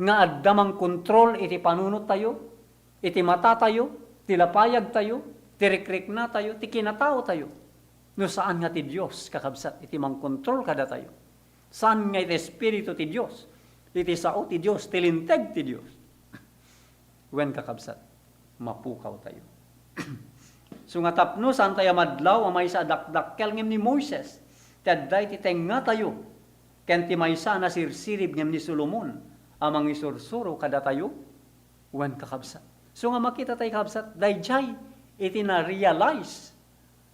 nga addamang kontrol iti panunot tayo, iti mata tayo, ti lapayag tayo, ti rikrik na tayo, ti kinatao tayo. No saan nga ti Dios kakabsat, iti mang kontrol kada tayo. Saan nga iti Espiritu ti Dios, iti sao ti Dios, ti linteg ti Dios. Wen kakabsat, mapukaw tayo. So nga tapno saan tayo madlaw, amay sa dakdakkel ngem ni Moises, ti adday ti tenga tayo, ken ti maysa na sirsirib ngem ni Solomon, amang isursuro kada tayo, wen kakabsat. So nga makita tayo kakabsat, dayjay iti na-realize,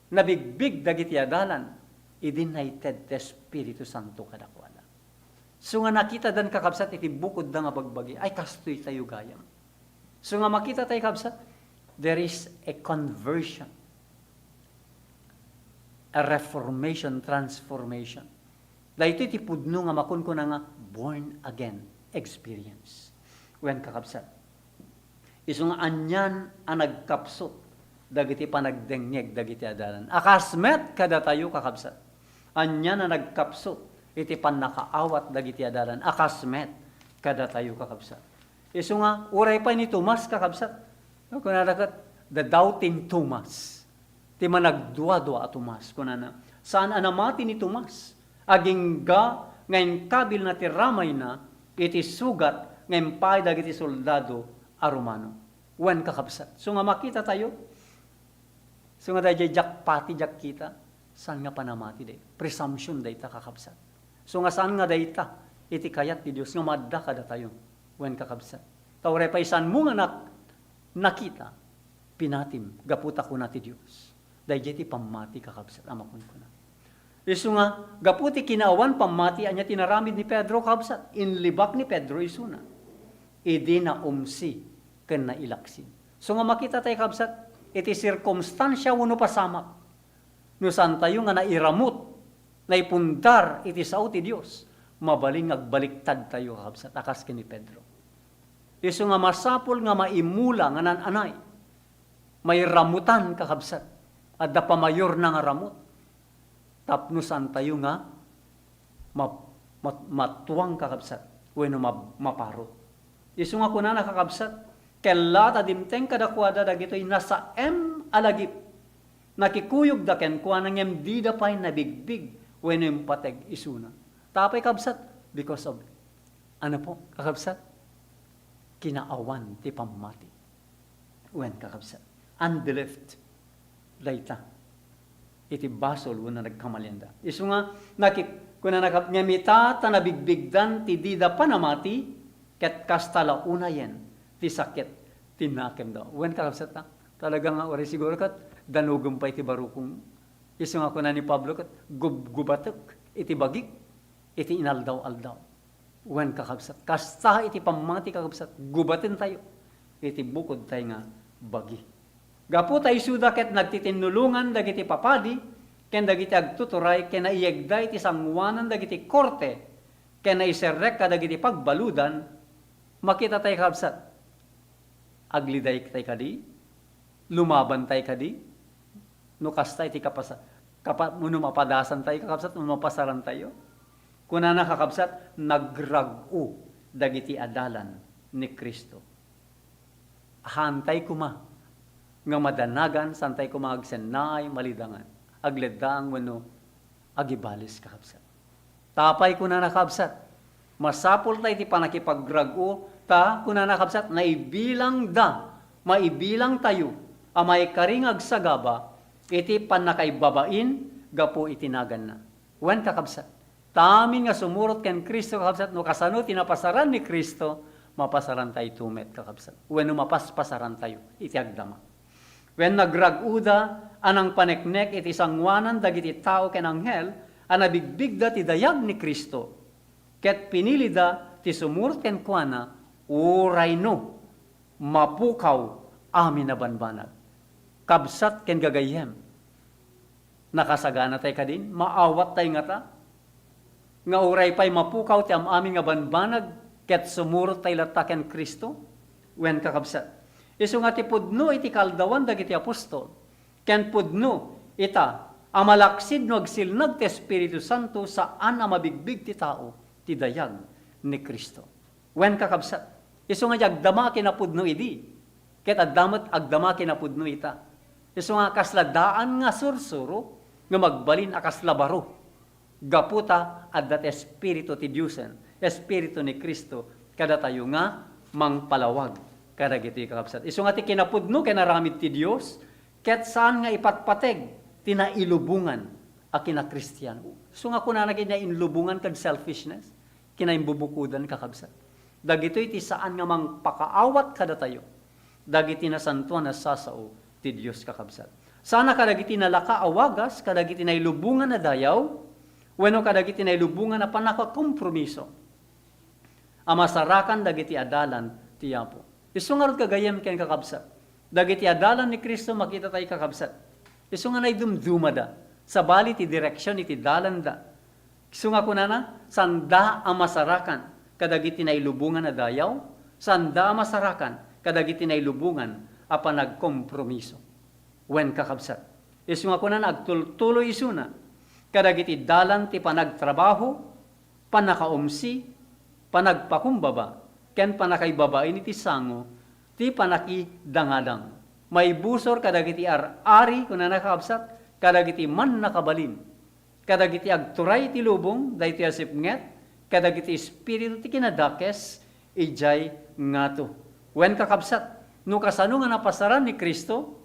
na bigbig dagiti adalan, idinited the Espiritu Santo kadakwala. So nga nakita dan kakabsat, iti bukod da nga bagbagi, ay kastoy tayo gayam. So nga makita tayo kakabsat, there is a conversion, a reformation, transformation. Dahito iti pudno nga makun ko na nga born again experience. Wen kakabsat. Iso nga anyan ang nagkapsot dagiti panagdengeg dagiti adalan. Akasmet kada tayo kakabsat. Anyan ang nagkapsot iti panakaawat dagiti adalan. Akasmet kada tayo kakabsat. Iso nga uray pa ni Tomas kakabsat. Kunanakat, the doubting Thomas. Ti managdua-dua a Tomas. Kunana, saan anamati ni Tomas? Aging ga, ngayon kabil na ti ramay na, iti sugat, ngayon pay dagiti soldado a Romano. Wen kakabsat. So nga makita tayo, so nga dahil jak pati, jak kita, saan nga panamati day? Presumption day ta kakabsat. So nga saan nga day ta? Iti kayat ti Diyos, nga madda kada tayo. Wen kakabsat. Tawre pa isan mo nga nakita, pinatim, gaputa ko na ti Diyos. Dahil ti pamati kakabsat, amakon ko na. Isu nga, gaputi kinaawan pamati, anya tinaramid ni Pedro kakabsat, inlibak ni Pedro isuna. Idi na umsi, ken na ilaksin. So nga makita tayo kakabsat, iti sirkumstansya wano pasamak. No saan tayo nga nairamot, naipundar iti sao ti Diyos, mabaling agbaliktad tayo kakabsat, akas ken ni Pedro. Isu nga masapol nga maimula nga nananay, may ramutan kakabsat, at da pamayor na nga ramut, tapnusan tayo nga matuwang kakabsat, weno maparot. Isu nga kuna nakakabsat, kella ta dimteng kadakwada dagitoy nasa alagip, nakikuyog da ken kuha nang di da pay nabigbig, weno yung pateg isuna. Tapay kabsat, because of, ano po, kakabsat? Kinaawan ti pamati. Wen kakabsat. Unbelieved. Dayta. Iti basol wala nagkamalinda. Isu nga, kuna nakapnyamita, tanabigbigdan, ti dida panamati, ket kastala unayen, ti sakit, tinakem daw. Wen kakabsat ta? Talaga nga, ori siguro kat, danugum pa iti barukong. Isu nga kuna ni Pablo kat, gubatok, iti bagik, iti inaldaw-aldaw. Wen kakabsat. Kasta iti pamati kakabsat. Gubatin tayo. Iti bukod tayo nga bagi. Gapu tayo suda ket nagtitinulungan dagiti papadi, ken dagiti agtuturay, ken naiyegday iti sangwanan dagiti korte, ken naiserrek ka dagiti pagbaludan, makita tayo kakabsat. Agliday tayo kadi, lumaban tayo kadi, no kasta iti no mapadasan tayo kakabsat, no mapasaran tayo. Kuna nakakabsat, nagragu dagiti adalan ni Kristo. Hantay kuma, nga madanagan, santay kuma agsenay, malidangan. Agledang wano, agibalis kakabsat. Tapay kuna nakabsat, masapol tayo ti panakipagragu, ta kuna nakabsat, naibilang maibilang tayo, amay karingag sagaba, iti panakaibabain, gapo itinagan na. Wen kakabsat. Tamin nga sumurot ken Kristo kakabsat, no kasano tinapasaran ni Kristo, mapasaran tayo tumet kakabsat. When mapaspasaran tayo, iti agdama. When nagraguda, anang paneknek iti sangwanan dagiti tao ken anghel, anabigbigda ti dayag ni Kristo. Ket pinilida ti sumurot ken kuana, uray no, mapukaw amin na banbanag. Kabsat ken gagayem. Nakasagana tayo kadin, maawat tayo nga ta, nga uray pa'y mapukaw ti amami nga banbanag, ket sumurot tay lataken Kristo, wen kakabsat. Isu nga ti pudno iti kaldawan dagiti apostol, ken pudno ita, amalaksid no agsilnag ti Espiritu Santo saan amabigbig ti tao, ti dayag ni Kristo. Wen kakabsat. Isu nga agdama kinapudno idi, ket agdama kinapudno ita. Isu nga kasladaan nga sursuro, nga magbalin akas labaro. Gaputa adat Espiritu ti Diyosen, Espiritu ni Kristo, kada tayo nga mangpalawag. Kada giti kakabsat. Isu nga ti kinapudno, kinaramid ti Diyos, ket saan nga ipatpateg, tinailubungan, a kinakristiyano. Isu nga kuna na kinainlubungan kag selfishness, kinaimbubukudan kakabsat. Dagito iti saan nga mangpakaawat kada tayo, dagiti nasantuan na sasao ti Diyos kakabsat. Sana kadagiti nalaka awagas, kadagiti nailubungan na dayaw, wenno kadagiti nailubungan na panakakompromiso. Amasarakan dagiti adalan ti Apo. Isungarod kagayem ken kakabsat. Dagiti adalan ni Kristo makita tayo kakabsat. Isunga na idumdumada, sa bali ti direksyon iti dalan da. Isunga kunana, sanda amasarakan, kadagiti nailubungan na dayaw, sanda amasarakan, kadagiti nailubungan, apa nagkompromiso. Wen kakabsat. Isu nga kunan agtultuloy isuna. Kadagiti dalan ti panagtrabaho, panakaumsi, panagpakumbaba, ken panakaibabain iti sango, ti panakidangadang. May busor kadagiti ari kunan nakabsat, kadagiti man nakabalin. Kadagiti agturay ti lubong, dayti asipnget, kadagiti espiritu ti kinadakes, ijay ngato. Wen kakabsat. No kasano nga napasaran ni Kristo,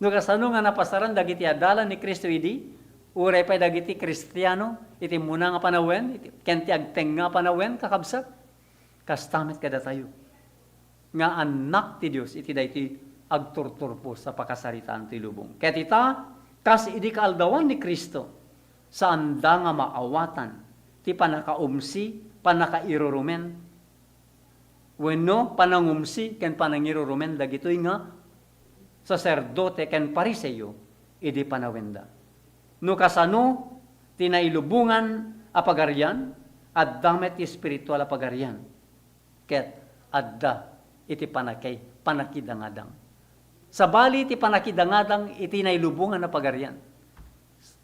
no kasano nga napasaran dagiti adalan ni Kristo idi, uray pa'y dagiti Kristiyano, iti muna nga panawen, ken ti agteng nga panawen, kakabsat, kastamit kada tayo. Nga anak ti Diyos, iti dayti agturturpo sa pakasaritaan ti lubong. Ket ita, kas idi kaaldawan ni Kristo, sa anda nga maawatan, ti panakaumsi, panakairurumen, wenno panangumsi ken panangirurumen dagitoy nga saserdote ken pariseyo idi panawenda. No kasano tinailubungan a pagarian addamet ti espiritual a pagarian. Ket adda iti panakidangadang. Sa bali ti panakidangadang iti nailubungan a pagarian.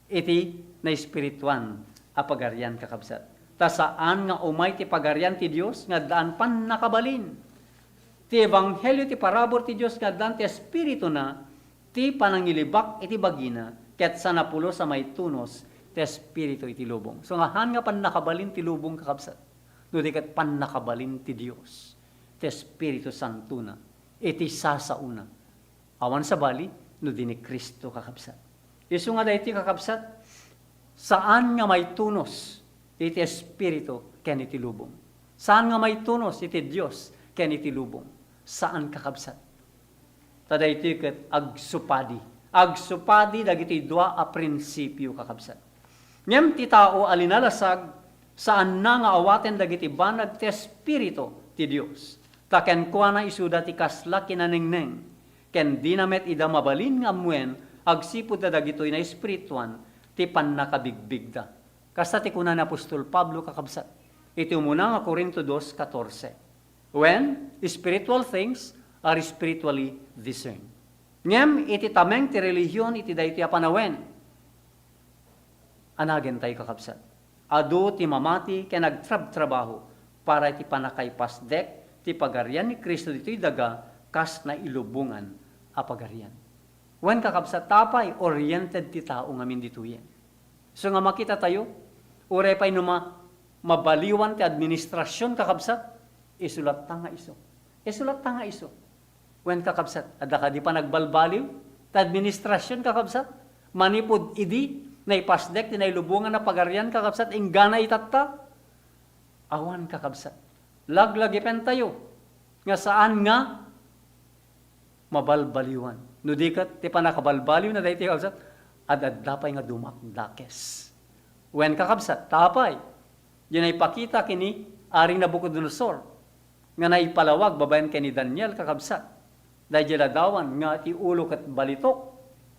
Iti na espirituan a pagarian kakabsat. Ta saan nga umay ti pagarian ti Dios nga daan pan nakabalin. Ti ebanghelyo ti parabor ti Dios nga daan ti espiritu na ti panangilibak iti bagina ket sanapulo sa may tunos ti espiritu iti lubong. So ngahan nga pan nakabalin ti lubong kakabsat. No di ket pan nakabalin ti Dios. Ti Espiritu Santo na iti sasauna. Awan sa bali no di ni Kristo kakabsat. Isu nga dayti kakabsat saan nga may tunos iti espiritu ken iti lubong. Saan nga may tunos iti Dios ken iti lubong. Saan kakabsat? Taday iti ket agsupadi. Agsupadi dagiti dua a prinsipyo kakabsat. Ngem ti tao alinalasag saan na nga awaten dagiti banag ti espiritu ti Dios. Ta ken kuana isuda ti kasla kinanengneng ken dinamet ida mabalin nga amwen agsipud da dagitoy na espirituan ti pannakabigbigda. Kasta ti kunan ni Apostol Pablo kakabsat. Iti umuna nga Corinto 2:14. When spiritual things are spiritually discerned. Ngem iti tameng ti relihiyon iti dayti a panawen. Anagen tayo kakabsat. Adu ti mamati ken nagtrabaho para iti panakaypasdek ti pagarian ni Kristo dito'y daga kas na ilubungan a pagarian. When kakabsat tapay oriented ti tao ngamin ditoyen. So nga makita tayo, uray pa'y mabaliwan ti administrasyon kakabsat, isulat ta nga iso. Isulat ta nga iso. When kakabsat, adda ka di pa nagbalbaliw, ti administrasyon kakabsat, manipod idi, na ipasdek, tinailubungan na pagarian kakabsat, ingana itatta, awan kakabsat. Laglagipen tayo, nga saan nga, mabalbaliwan. No di kat, ti pa nakabalbaliw na dahi ti kakabsat, adadapay nga dumakdakes. When kakabsat, tapay, yun ay pakita kini aring Nabucodonosor, nga naipalawag, babayan kini Daniel kakabsat, dahil jiladawan nga ti ulo kat balitok,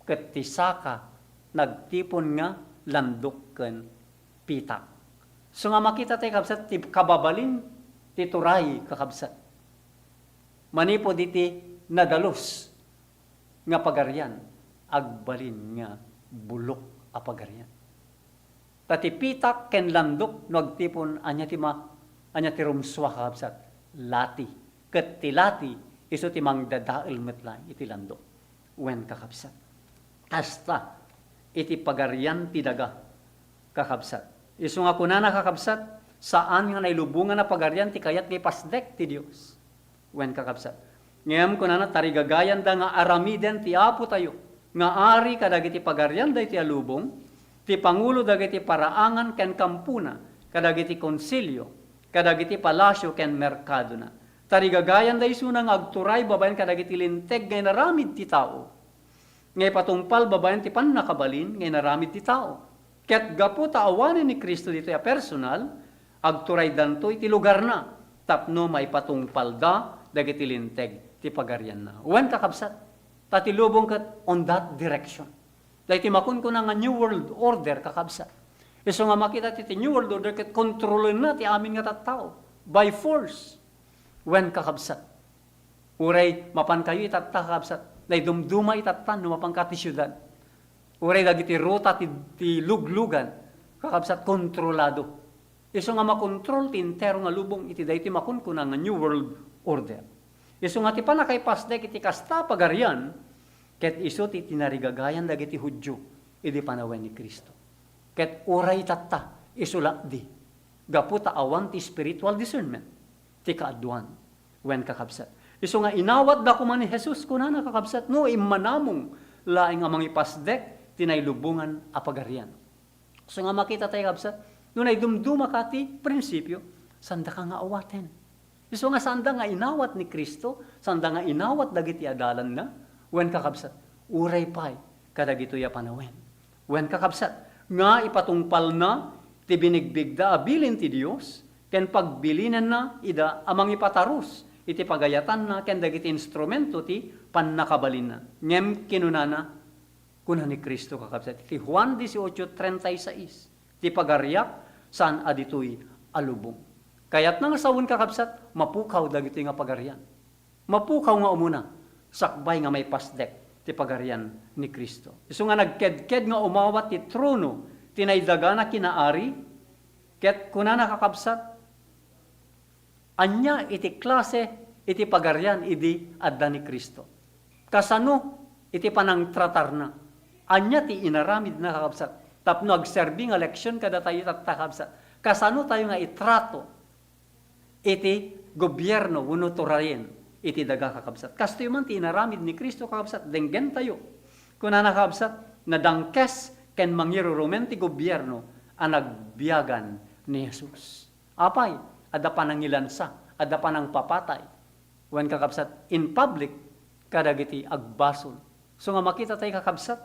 kat ti saka, nagtipon nga landok ken pitak. So nga makita tayo kakabsat, ti kababalin, ti turay kakabsat. Manipod iti nadalos nga pagarian, agbalin nga bulok a pagarian. Tati pitak ken landok no agtipon anya ti rumswa kakabsat, lati. Ket ti lati iso ti mangdadael metlay iti landok. Wen kakabsat. Hasta iti pagarian ti daga kakabsat. Iso nga kunana kakabsat, saan nga nailubungan na pagarian ti kayat ni pasdek ti Dios. Wen kakabsat. Ngem kunana tarigagayan da nga aramiden ti apo tayo, nga ari kadagiti pagarian da iti alubong, ti pangulo dagiti paraangan ken kampuna, kadagiti konsilyo, kadagiti palasyo ken merkado na. Tarigagayan da iso nga agturay babayan kadagiti linteg ngay naramid ti tao. Ngay patungpal babayan ti pannakabalin ngay naramid ti tao. Ket gapu taawanin ni Kristo dito ya personal, agturay danto iti lugar na, tapno may patungpal da dagiti linteg ti pagarian na. Wen kakabsat, tatilubong kat on that direction. Dahil timakon ko na nga New World Order kakabsat. Iso nga makita ti New World Order kat kontrolin na ti amin nga tattao. By force. Wen kakabsat. Uray mapan kayo itatta kakabsat. Dahil dumduma itatan no mapan ka ti syudad. Uray dagiti ruta ti luglugan. Kakabsat kontrolado. Iso nga makontrol ti intero nga lubong iti dahil timakon ko na nga New World Order. Iso nga ti panakay pasdek iti kasta pagarian, ket iso ti tinarigagayan dagiti Hudyo, iti panawen ni Kristo. Ket uray tatta, iso lakdi, gaputa awan ti spiritual discernment, ti kaadwan, wen kakabsat. Iso nga inawat da kuman ni Jesus, kunana kakabsat, no imanamong laing amang ipasdek, tinailubungan a pagarian. So nga makita tayo kakabsat, no na idumduma ka ti prinsipyo, sanda ka nga awaten. Iso nga sanda nga inawat ni Kristo, sanda nga inawat dagiti adalan na, wen kakabsat, uray pay, kadagito ya panawen. Wen kakabsat, nga ipatungpal na, ti binigbigda abilin ti Dios, ken pagbilinan na, ida amang ipatarus, iti pagayatan na, ken dagiti instrumento ti pannakabalin na. Ngem kinunana, kuna ni Kristo kakabsat. Ti Juan 18:36, ti pagariak, saan aditoy alubong. Kaya't nang sawon kakabsat, mapukaw dagiti nga pagarian. Mapukaw nga umuna, sakbay nga may pasdek, ti pagarian ni Kristo. Iso nga nagked-ked nga umawat ti trono, tinaydaga na kinaari, ket kunana kakabsat, anya iti klase, iti pagarian, iti adda ni Kristo. Kasano, iti panangtratar na, anya ti inaramid na kakabsat, tapno agserbi nga leksyon kada tayo kakabsat, kasano tayo nga itrato, iti gobyerno uno turayen iti daga kakabsat. Kasto man ti inaramid ni Kristo kakabsat, denggen tayo. Kunana kakabsat, nadangkes ken mangirurumen ti gobyerno ang nagbiyagan ni Jesus. Apay, ada panangilansa, ada panang papatay. When kakabsat, in public, kadagiti agbasol. So nga makita tayo kakabsat,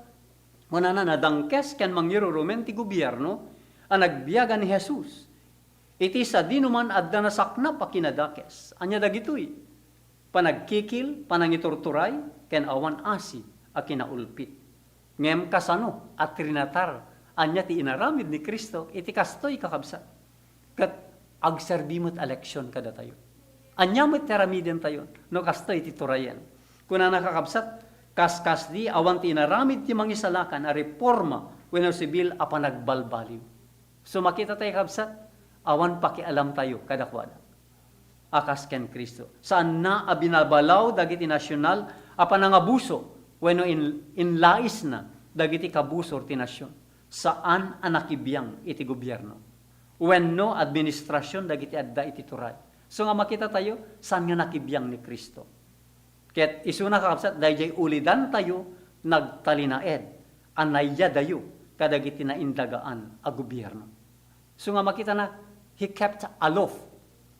kunana nadangkes ken mangirurumen ti gobyerno ang nagbiyagan ni Jesus. Iti sa dinuman adda na saknap a kinadakes. Anya dagitoy, panagkikil, panangiturturay, ken awan asi a kinaulpit. Ngem kasano at trinatar, anya ti inaramid ni Kristo, iti kastoy kakabsat. Kat agserbimot eleksyon kada tayo. Anya mo't teramiden tayo, no kastoy ti turayan. Kuna nakakabsat, kas di awan ti inaramid ti mangisalakan a reforma wenno sibil a panagbalbaliw. So makita tayo kakabsat, awan pakialam tayo kadakwada. Akas ken Kristo. Saan na abinabalaw dagiti nasyonal a panangabuso wenno in lais na dagiti kabusor ti nasyon. Saan anakibiyang iti gobyerno. Wenno administrasyon dagiti adda iti turay. So nga makita tayo saan nga nakibiyang ni Kristo. Ket isuna kakabsat dayjay ulidan tayo nagtalinaed anayya dayo kadagiti na indagaan a gobyerno. So nga makita na he kept aloof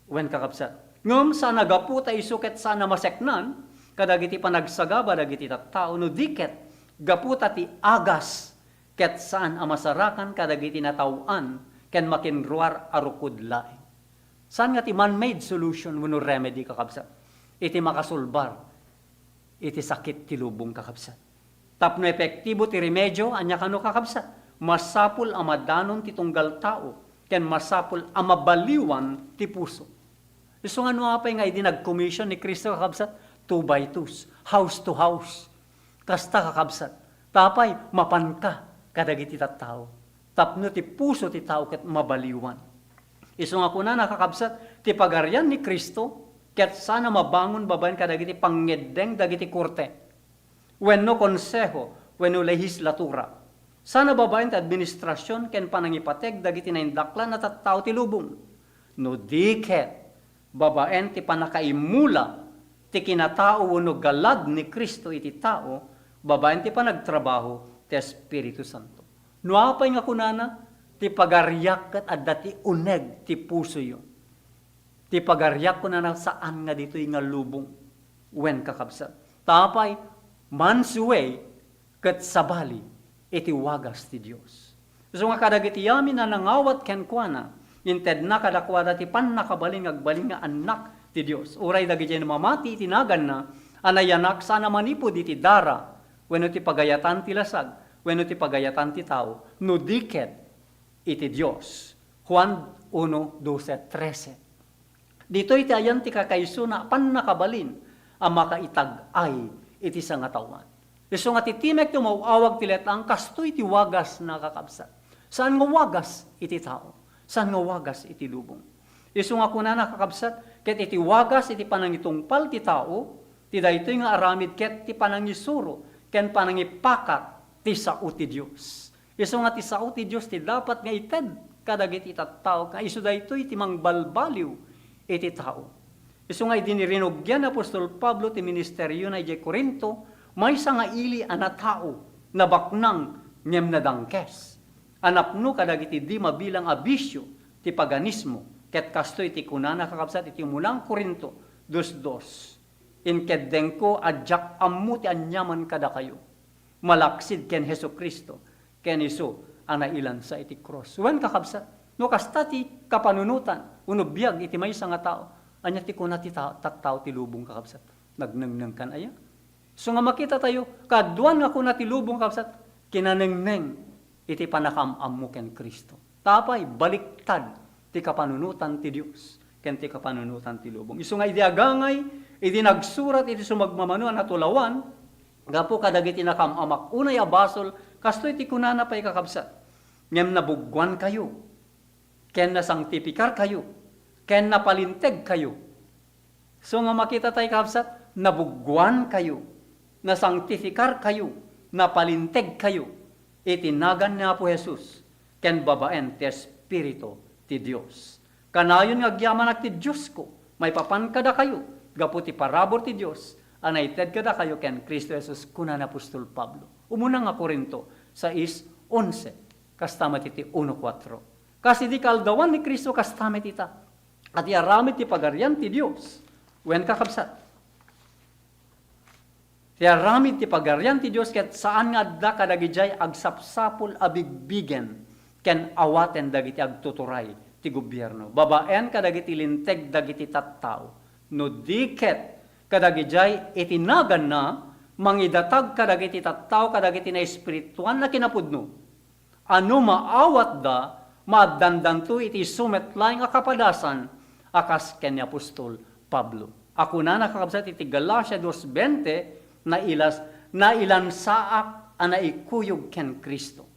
when kakabsat. Ngum sa nagaputa isuket sana maseknan, kadagiti panagsagaba dagiti tattao no diket gaputa ti agas ket saan amasarakan kadagiti natawan ken makinruar arukod laeng. Saan nga ti man-made solution wenno remedy kakabsat? Iti makasulbar iti sakit ti lubong kakabsat. Tapno epektibo ti remedyo anya kano kakabsat? Masapul amadanon ti tunggal tao ken masapul amabaliwan ti puso. Isu nga nuapay nga idi nag-commission ni Kristo kakabsat, 2 by 2, house to house. Kasta kakabsat, tapay mapanka kadagiti tattao. Tapno ti puso ti tao ket mabaliwan. Isu nga kuna nakakabsat, ti pagaryan ni Kristo, ket sana mabangon babaen kadagiti pangeddeng dagiti korte. Wenno konseho, wenno lehislatura. Sana babaen ti administrasyon ken panangipateg dagiti naindaklan na tattao ti lubong. No diket babaen ti panakaimula ti kinatao wenno galad ni Kristo iti tao, babaen ti panagtrabaho ti Espiritu Santo. No apay nga kunana ti pagaryak ket adda ti uneg ti puso yo. Ti pagaryak kunana saan nga ditoy nga lubong wen kakabsat. Tapay mansuway ket sabali iti wagas ti Dios. So nga kadagiti yamin na nangawat ken kuana, inted na kadakwada ti pannakabaling agbaling nga anak ti Dios. Uray dagiti mamati tinagan na anayanak sana manipod iti dara wenno ti pagayatan ti lasag, wenno ti pagayatan ti tao, no diket iti Dios. Juan 1:12-13. Dito iti ayan ti kakaiso na pannakabalin ang makaitag-ay iti sangatawan. Isu nga titimek ti mauawag ti letang kastoy ti wagas na kakabsat. Saan nga wagas iti tao? Saan nga wagas iti lubong? Isu nga kuna nakakabsat, ket iti wagas iti panangitungpal ti tao, ti daytoy nga aramid ket ti panangisuro, ken panangipakat ti sao ti Dios. Isu nga ti sao ti Dios ti dapat nga ited kadagiti tattao, ka isu daytoy ti mangbalbaliw iti tao. Isu nga idinirinugyan Apostol Pablo ti ministeryo na iti Corinto, may nga ili ana tao na baknang ngem na dangkes. Anapno kadagiti di mabilang abisyo ti paganismo, ket kastoy ti kunana kakabsat iti mulang Corinto 2:2. Inkeddeng ko adjak ammo ti anyaman kada kayo. Malaksid ken Hesus Kristo, ken isu ana ilan sa iti cross. Wen kakabsat, no kasta ti kapanunutan, uno biag iti maysa nga tao, anya ti kuna ti tattao ti lubong kakabsat. Nagnengneng kan aya. So nga makita tayo, kaduan nga kuna ti lubong kakabsat, kinanengneng iti panakamam mo ken Kristo. Tapay, baliktad ti kapanunutan ti Dios ken ti kapanunutan ti lubong. Isu nga idiagangay, iti nagsurat iti sumagmamano na tulawan, gapo kadagiti nakamamak unay abasol, kastoy ti kunana pay kakabsat. Ngem nabugwan kayo, ken nasangtipikar kayo, ken napalinteg kayo. So nga makita tayo kakabsat, nabugwan kayo, nasangtifikar kayo, napalinteg kayo, itinagan niya po Jesus, ken babaen ti Espiritu ti Dios. Kanayon nga agyaman ti Diyos ko, may papan kada kayo, gapu ti parabor ti Dios, anaited kada kayo ken Kristo Jesus kunan Apostol Pablo. Umuna nga Korinto 6:11, kastamat iti 1:4. Kasi di kaldawan ni Kristo kastamat ita, at iaramid ti pagaryan ti Dios, wen kakabsat. Kaya ramid ti pagaryan ti Dios ket saan nga adda kadagijay agsapsapul abigbigen ken awaten dagiti agtuturay ti gobyerno. Babaen kadagiti linteg dagiti tattao. No diket kadagijay itinagan na mangidatag kadagiti tattao kadagiti na espirituan na kinapudno. Ano maawat da maaddandanto iti sumetlaeng nga kapadasan akas ken ni Apostol Pablo. Ako na nakakabsat iti Galacia 2:20 na ilansaak ana ikuyog ken Kristo.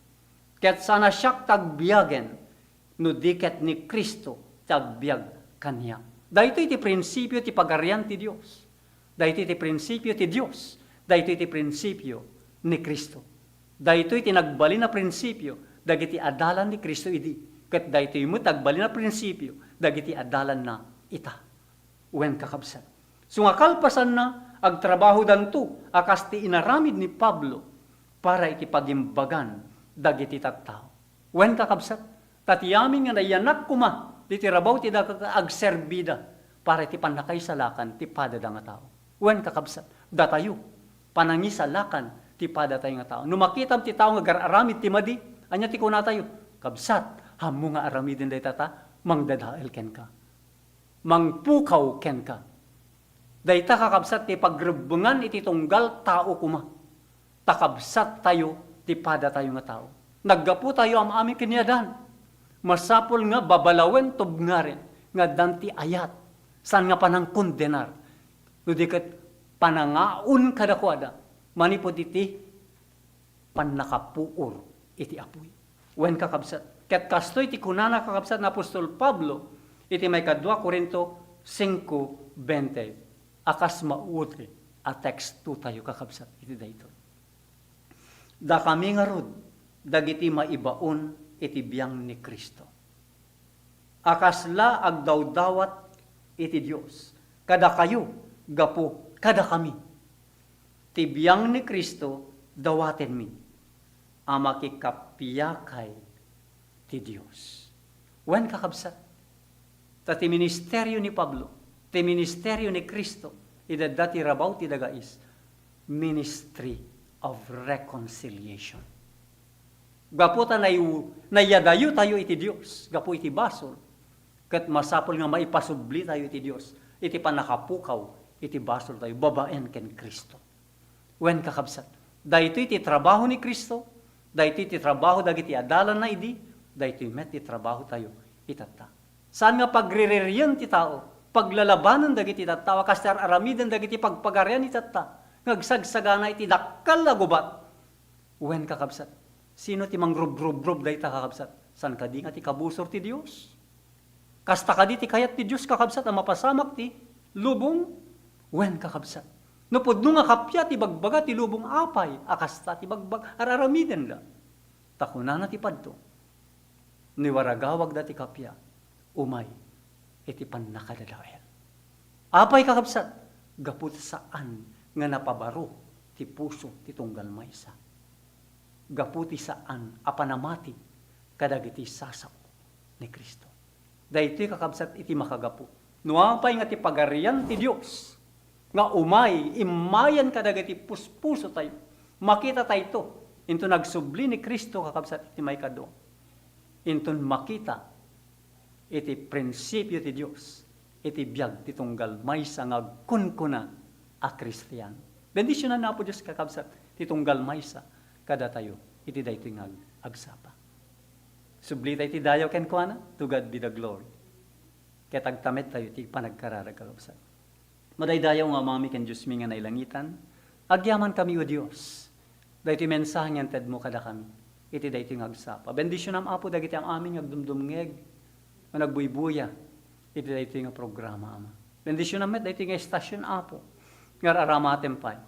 Ket sana siyak tagbiagen, no diket ni Kristo tagbiag kanya. Dahito iti prinsipyo ti pagaryan ti Dios. Dahito iti prinsipyo ti Dios. Dahito iti prinsipyo ni Kristo. Dahito iti nagbali na prinsipyo, dagiti adalan ni Kristo idi. Ket dahito imo tagbali na prinsipyo, dagiti adalan na ita. Wen kakabsat. So nga kalpasan na, agtrabaho danto, akas ti inaramid ni Pablo, para iti pagimbagan, dagiti tattao. Wen kakabsat, tatiyamin nga nayanak kuma, iti rabaw ti agserbida, para iti panakaisalakan, ti padada nga tao. Wen kakabsat, datayo, panangisalakan, ti padada nga tao. Numakitam ti tao nga gararamid ti madi, anya ti kuna tayo, kabsat, hamo nga aramidin day tata, mangdadael ken ka. Mangpukaw ken ka. Dayta kakabsat ti pagrebbengan iti tunggal tao kuma. Takabsat tayo ti pada tayo nga tao. Naggapu tayo am aming kinyadan. Masapol nga babalawen tob nga rin, nga danti ayat, saan nga panang kondenar. Nudikat panangaon kadakwada, manipod iti panakapuor iti apoy. Wen kakabsat. Ket kastoy iti kunana kakabsat na Apostol Pablo, iti may 2 Korinto 5:20. Akas mauti a text 2 tayo kakabsat iti dayto. Da kami nga rod, dagiti maibaon iti biyang ni Kristo. Akasla agdawdawat iti Dios. Kada kayo, gapo, kada kami. Ti biyang ni Kristo, dawaten mi. Amakikapiyakay ti Dios. Wen kakabsat. Ta ti ministeryo ni Pablo, ti ministeryo ni Kristo, idadati rabaw ti dagais, ministry of reconciliation. Gapo ta nayadayo tayo iti Dios, gapo iti basol, ket masapol nga maipasubli tayo iti Dios, iti panakapukaw, iti basol tayo, babaen ken Kristo. Wen kakabsat. Dahito iti trabaho ni Kristo, dahito iti trabaho dagiti adalan na idi, dahito met iti trabaho tayo itata. Saan nga pagriririyan ti tao, paglalabanan dagiti tattawa, kastar aramidan dagiti pagpagarian itata, ngagsagsagana iti dakkal na gubat. Wen kakabsat. Sino ti mangrub-rub-rub dahi ta kakabsat? San ka di nga ti kabusor ti Diyos? Kasta ka di ti kayat ti Diyos kakabsat ang mapasamak ti lubong? Wen kakabsat. Nupod nga kapya ti bagbaga ti lubong apay, akasta ti bagbag, araramiden la. Takunan na ti padto. Niwaragawag da ti kapya, umay, iti pannakadadael. Apay kakabsat, gaput saan nga napabaro ti puso ti tunggal maysa. Gaputi saan apanamati kadagiti sasaw ni Kristo. Dahiti kakabsat iti makagapu. Nuapay nga ti pagarian ti Dios nga umay imayan kadagiti puspuso tayo. Makita tayo ito. Into nagsubli ni Kristo kakabsat iti may kado. Into makita iti prinsipyo ti Dios. Iti biyag ti tunggal maysa nga kunkuna a Kristiyan. Bendisyonan na po Diyos kakabsat ti tunggal maysa kada tayo, iti daytoy nga agsapa. Subli tayo iti dayaw ken kuana, to God be the glory. Ket agtamet tayo iti panagkararagkalupsan. Madaydayaw nga mami ken Diyos mi nga nailangitan, agyaman kami o Dios. Daytoy mensahe nga ted mo kada kami, iti daytoy nga agsapa. Bendisyonam apo dagiti ang amin nga agdumdumngeg, nga nagbuybuya, iti daytoy nga programa ama. Bendisyonam met daytoy nga estasyon apo, nga aramaten pay,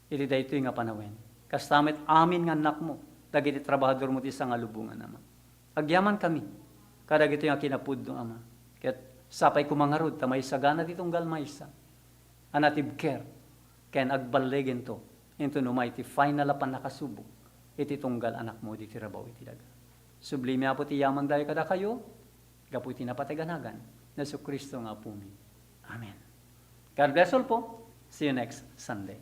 iti daytoy nga panawen. Kastamit amin nga anak mo, dagiti trabahador mo ti sangalubungan, Ama. Agyaman kami, kadagito yung kinapudno, Ama. Ket sapay kumangarod, tamay sagana ditong galmaysa. Anatib care, ken agbalegen to, into numay ti final apan nakasubok, iti tunggal anak mo, di tirabaw iti daga. Sublime apo ti yaman dayo kada kayo, gapu iti napatiganagan, na Kristo nga po mi. Amen. God bless all po. See you next Sunday.